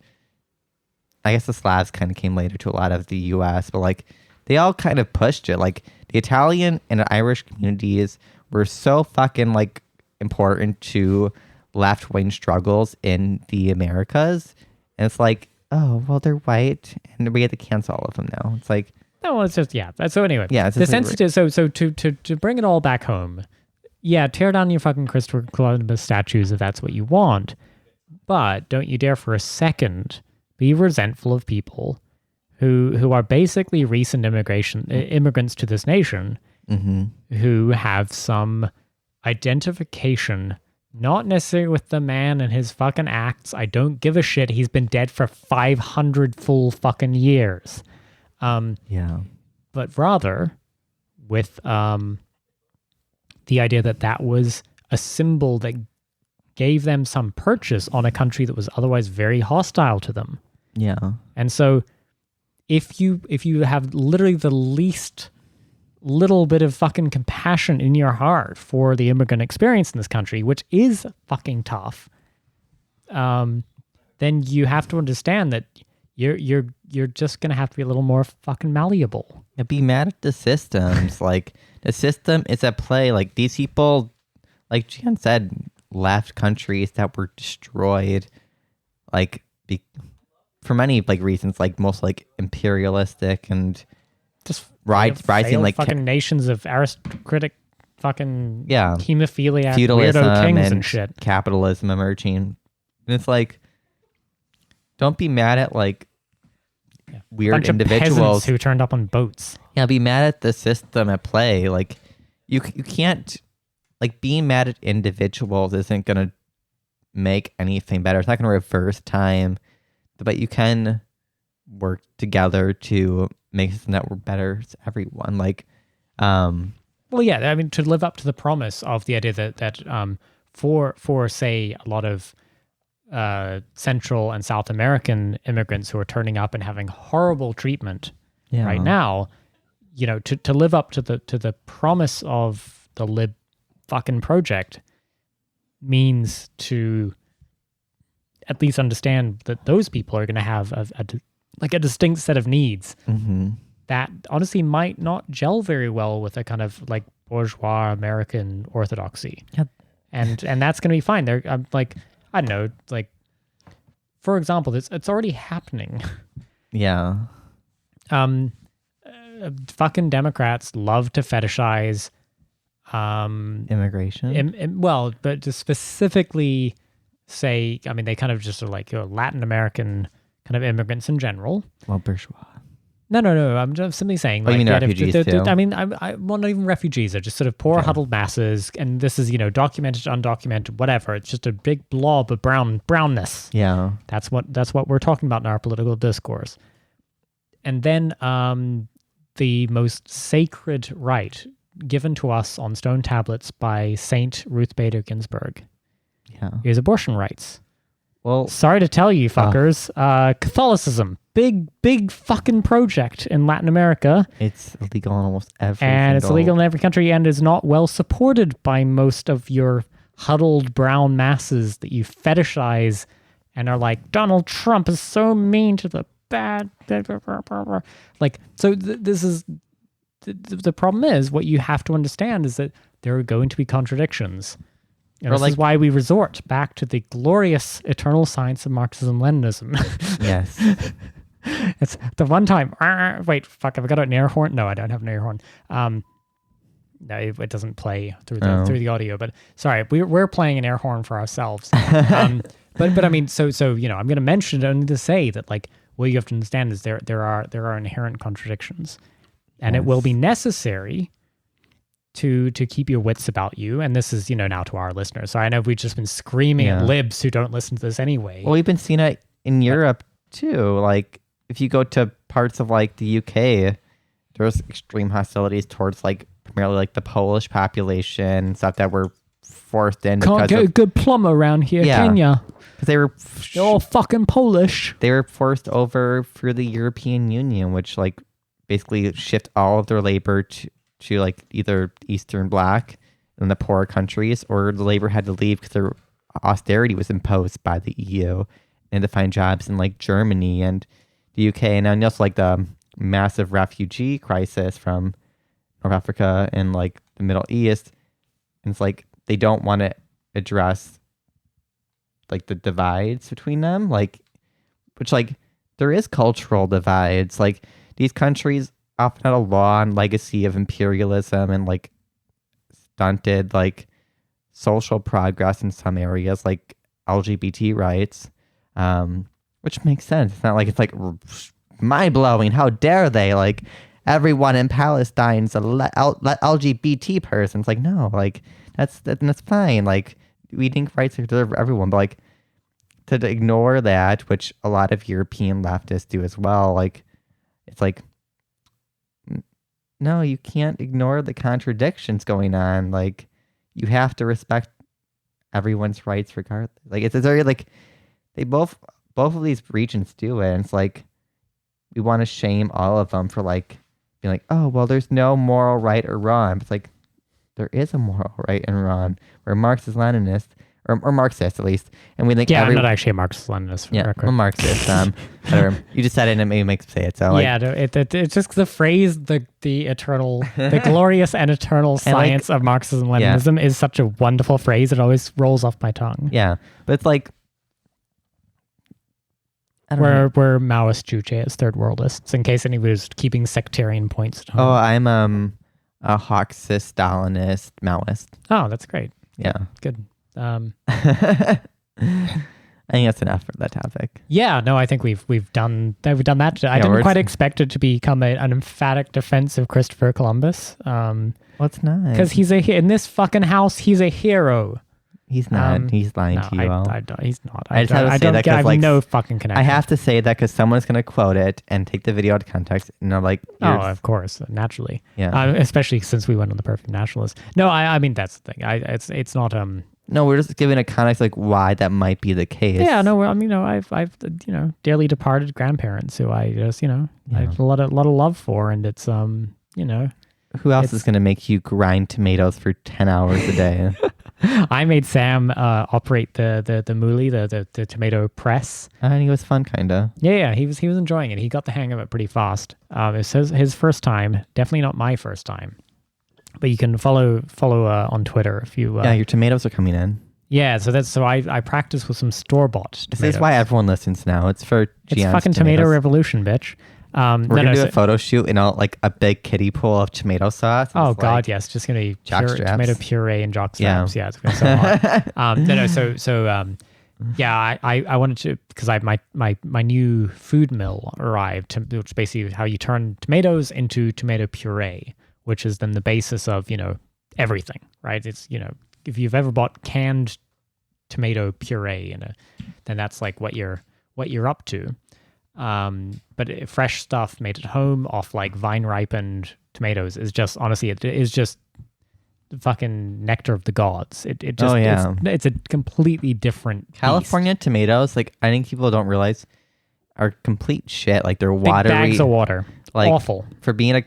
I guess the Slavs kind of came later to a lot of the U.S. But like they all kind of pushed it. Like the Italian and the Irish communities were so fucking like important to left wing struggles in the Americas, and it's like. Oh, well, they're white, and we have to cancel all of them now. It's like... No, it's just, yeah. So anyway, yeah, the sensitive... So to bring it all back home, yeah, tear down your fucking Christopher Columbus statues if that's what you want, but don't you dare for a second be resentful of people who are basically recent immigrants to this nation, who have some identification... Not necessarily with the man and his fucking acts. I don't give a shit. He's been dead for 500 full fucking years. Yeah. But rather with the idea that was a symbol that gave them some purchase on a country that was otherwise very hostile to them. Yeah. And so if you have literally the least little bit of fucking compassion in your heart for the immigrant experience in this country, which is fucking tough, then you have to understand that you're just gonna have to be a little more fucking malleable. Yeah, be mad at the systems. Like the system is at play. Like these people, like Jan said, left countries that were destroyed, like for many like reasons, like most like imperialistic and just rising like fucking nations of aristocratic fucking hemophiliac feudalism weirdo kings and shit, capitalism emerging, and it's like, don't be mad at like weird individuals who turned up on boats. Yeah, be mad at the system at play. Like you can't like being mad at individuals isn't gonna make anything better. It's not gonna reverse time, but you can work together to make the network better to everyone. Like, well, yeah, I mean, to live up to the promise of the idea that for say a lot of Central and South American immigrants who are turning up and having horrible treatment right now, you know, to live up to the promise of the Lib fucking project means to at least understand that those people are going to have a distinct set of needs that honestly might not gel very well with a kind of like bourgeois American orthodoxy. Yeah. And that's going to be fine. They're like, I don't know, like, for example, it's already happening. Yeah. Fucking Democrats love to fetishize immigration. Well, but to specifically say, I mean, they kind of just are like Latin American kind of immigrants in general. Well, bourgeois. No. I'm just simply saying. Like, you mean refugees too? I mean, well, not even refugees. They're just sort of poor huddled masses, and this is documented, undocumented, whatever. It's just a big blob of brownness. Yeah, that's what we're talking about in our political discourse. And then the most sacred right given to us on stone tablets by Saint Ruth Bader Ginsburg is abortion rights. Well, sorry to tell you, fuckers, Catholicism, big fucking project in Latin America. It's illegal in almost every it's illegal in every country and is not well supported by most of your huddled brown masses that you fetishize and are like, Donald Trump is so mean to the bad. Like, so this is the problem is what you have to understand is that there are going to be contradictions. And this is why we resort back to the glorious eternal science of Marxism-Leninism. Yes. It's the one time. Wait, fuck! Have I got an air horn? No, I don't have an air horn. No, it doesn't play through the audio. But sorry, we're playing an air horn for ourselves. But I mean, so I'm going to mention it only to say that like what you have to understand is there are inherent contradictions, and it will be necessary to keep your wits about you. And this is now to our listeners. So I know we've just been screaming at libs who don't listen to this anyway. Well, we've been seeing it in Europe too. Like if you go to parts of like the UK, there's extreme hostilities towards like primarily like the Polish population, stuff that were forced in. Can't get a good plumber around here, can ya? Because they're all fucking Polish. They were forced over through the European Union, which like basically shipped all of their labor to like either Eastern Bloc in the poorer countries, or the labor had to leave because their austerity was imposed by the EU and to find jobs in like Germany and the UK. And also like the massive refugee crisis from North Africa and like the Middle East. And it's like they don't want to address like the divides between them, like which like there is cultural divides. Like these countries often had a long legacy of imperialism and like stunted like social progress in some areas, like LGBT rights, which makes sense. It's not like it's like mind blowing. How dare they? Like everyone in Palestine's a LGBT person. It's like no, like that's fine. Like we think rights are reserved for everyone, but like to ignore that, which a lot of European leftists do as well. Like it's like no, you can't ignore the contradictions going on. Like you have to respect everyone's rights regardless. Like it's very like they both of these regions do it. And it's like we want to shame all of them for like being like, oh well, there's no moral right or wrong. But it's like there is a moral right and wrong. We're Marxist-Leninist, or Marxist at least, and we think I'm not actually a Marxist-Leninist. Yeah, I'm a Marxist. Whatever. You just said it, and it made me make say it. So like, yeah, it's just the phrase the eternal, the glorious and eternal science of Marxism-Leninism is such a wonderful phrase. It always rolls off my tongue. Yeah, but it's like we're Maoist Juche, third worldists, in case anybody was keeping sectarian points at home. Oh, I'm a Marxist, Stalinist, Maoist. Oh, that's great. Yeah, good. I think that's enough for that topic. Yeah, no, I think we've done that. I didn't quite expect it to become an emphatic defense of Christopher Columbus. Well, it's not because he's in this fucking house. He's a hero. He's not. He's lying to you all. He's not. I have no fucking connection. I have to say that because someone's going to quote it and take the video out of context. And I'm like, of course, naturally. Yeah. Especially since we went on the perfect nationalist. No, I mean that's the thing. It's not No, we're just giving a context like why that might be the case. Yeah, no, I mean, I've dearly departed grandparents who I just I have a lot of love for, and it's who else is going to make you grind tomatoes for 10 hours a day? I made Sam operate the mouli, the tomato press. And he was fun, kind of. Yeah, he was enjoying it. He got the hang of it pretty fast. It was his first time, definitely not my first time. But you can follow on Twitter if you. Your tomatoes are coming in. Yeah, so I practice with some store-bought tomatoes. This is why everyone listens now. It's for Gian's It's fucking tomato revolution, bitch. We're gonna do a photo shoot in like a big kiddie pool of tomato sauce. Oh God, yes, just gonna be tomato puree and jock straps. Yeah, it's gonna be so hot. I wanted to because my new food mill arrived, which is basically how you turn tomatoes into tomato puree, which is then the basis of everything, right? It's if you've ever bought canned tomato puree then that's like what you're up to. But fresh stuff made at home off like vine ripened tomatoes is just honestly it is just the fucking nectar of the gods. It's a completely different California beast. Tomatoes. Like I think people don't realize are complete shit. Like they're watery. Big bags of water. Like awful for being a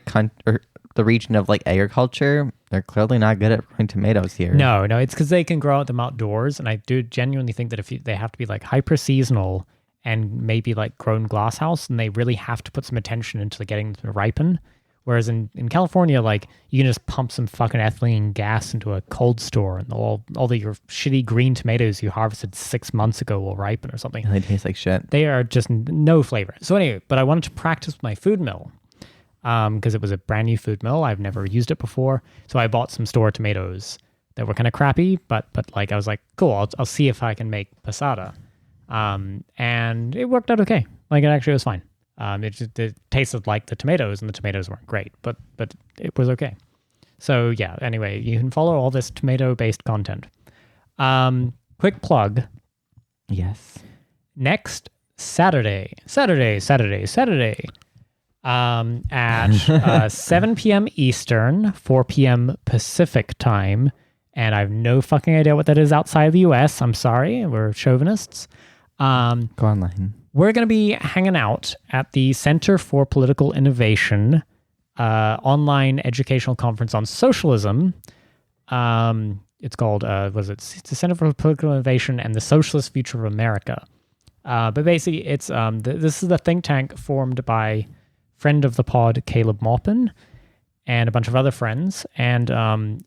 the region of like agriculture, they're clearly not good at growing tomatoes here. No, it's because they can grow them outdoors. And I do genuinely think that they have to be like hyper seasonal and maybe like grown glasshouse, and they really have to put some attention into getting them to ripen. Whereas in California, like you can just pump some fucking ethylene gas into a cold store and all your shitty green tomatoes you harvested 6 months ago will ripen or something. They taste like shit. They are just no flavor. So anyway, but I wanted to practice with my food mill because it was a brand new food mill. I've never used it before. So I bought some store tomatoes that were kind of crappy, but like I was like, cool, I'll see if I can make passata. And it worked out okay. Like it actually was fine. It tasted like the tomatoes, and the tomatoes weren't great, but it was okay. So yeah, anyway, you can follow all this tomato-based content. Quick plug. Yes. Next Saturday, at 7 p.m. Eastern, 4 p.m. Pacific time, and I have no fucking idea what that is outside the U.S. I'm sorry, we're chauvinists. Go online. We're going to be hanging out at the Center for Political Innovation online educational conference on socialism. It's called, it's the Center for Political Innovation and the Socialist Future of America. But basically, it's this is the think tank formed by friend of the pod, Caleb Maupin, and a bunch of other friends. And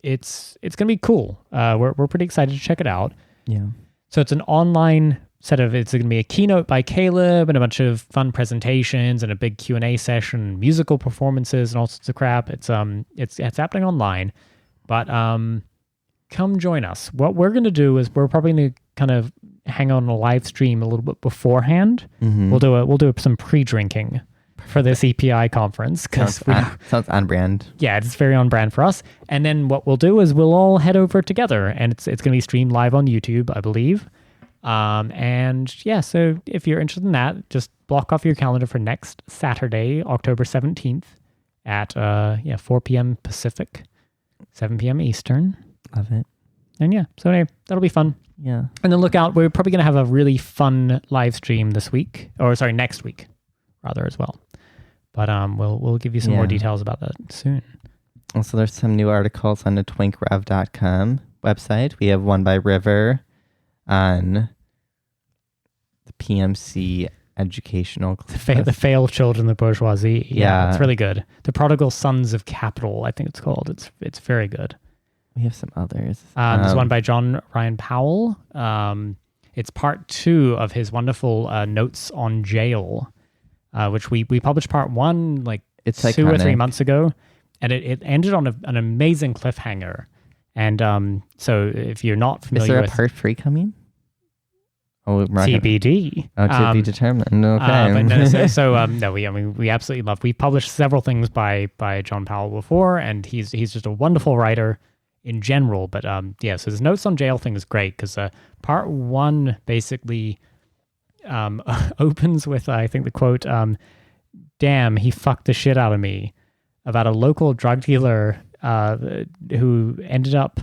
it's going to be cool. We're pretty excited to check it out. Yeah. So it's an online it's going to be a keynote by Caleb and a bunch of fun presentations and a big Q&A session, musical performances and all sorts of crap. It's happening online, but come join us. What we're going to do is we're probably going to kind of hang on a live stream a little bit beforehand. Mm-hmm. We'll do some pre-drinking for this EPI conference because sounds on brand. Yeah, it's very on brand for us. And then what we'll do is we'll all head over together, and it's going to be streamed live on YouTube, I believe. And yeah, so if you're interested in that, just block off your calendar for next Saturday, October 17th at 4 p.m. Pacific, 7 p.m. Eastern. Love it. And yeah, so anyway, that'll be fun. Yeah. And then look out, we're probably going to have a really fun live stream next week rather as well. But we'll give you some more details about that soon. Also, there's some new articles on the twinkrev.com website. We have one by River on the PMC educational the failed children of the bourgeoisie. Yeah, it's really good. The Prodigal Sons of Capital, I think it's called. It's very good. We have some others. There's one by John Ryan Powell. It's part 2 of his wonderful notes on jail, which we published part 1 it's 2 iconic. Or 3 months ago, and it ended on an amazing cliffhanger. And so if you're not familiar with... Is there a part 3 coming? Oh, TBD. To be determined. Okay. No, we absolutely love. We've published several things by John Powell before, and he's just a wonderful writer in general. But so his notes on jail thing is great because part 1 basically opens with, I think, the quote, "Damn, he fucked the shit out of me," about a local drug dealer who ended up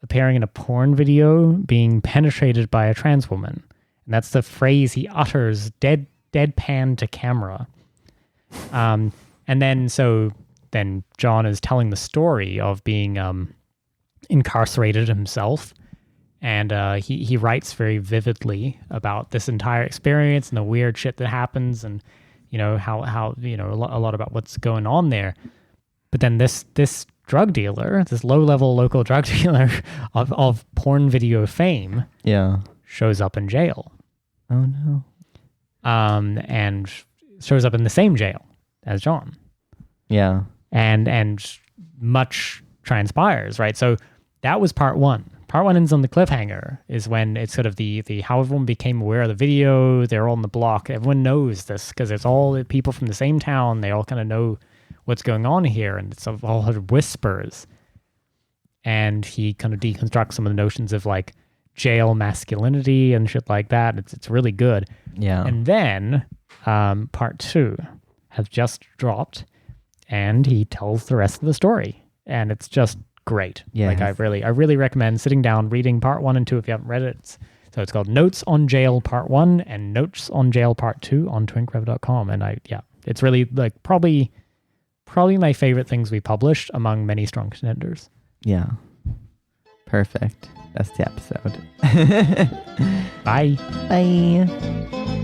appearing in a porn video being penetrated by a trans woman. And that's the phrase he utters deadpan to camera. And then John is telling the story of being incarcerated himself. And he writes very vividly about this entire experience and the weird shit that happens, and how a lot about what's going on there. But then this drug dealer, this low-level local drug dealer of porn video fame, shows up in jail. Oh no! And shows up in the same jail as John. Yeah. And much transpires, right? So that was part 1. Part 1 ends on the cliffhanger, is when it's sort of the how everyone became aware of the video. They're all on the block. Everyone knows this because it's all the people from the same town. They all kind of know what's going on here, and it's all whispers. And he kind of deconstructs some of the notions of jail masculinity and shit like that. It's really good. Yeah. And then part 2 has just dropped, and he tells the rest of the story, and it's just great. Yeah. I really recommend sitting down, reading part 1 and 2 if you haven't read it. So it's called Notes on Jail Part 1 and Notes on Jail Part 2 on twinkrev.com. And it's really probably probably my favorite things we published among many strong contenders. Yeah. Perfect. That's the episode. Bye. Bye.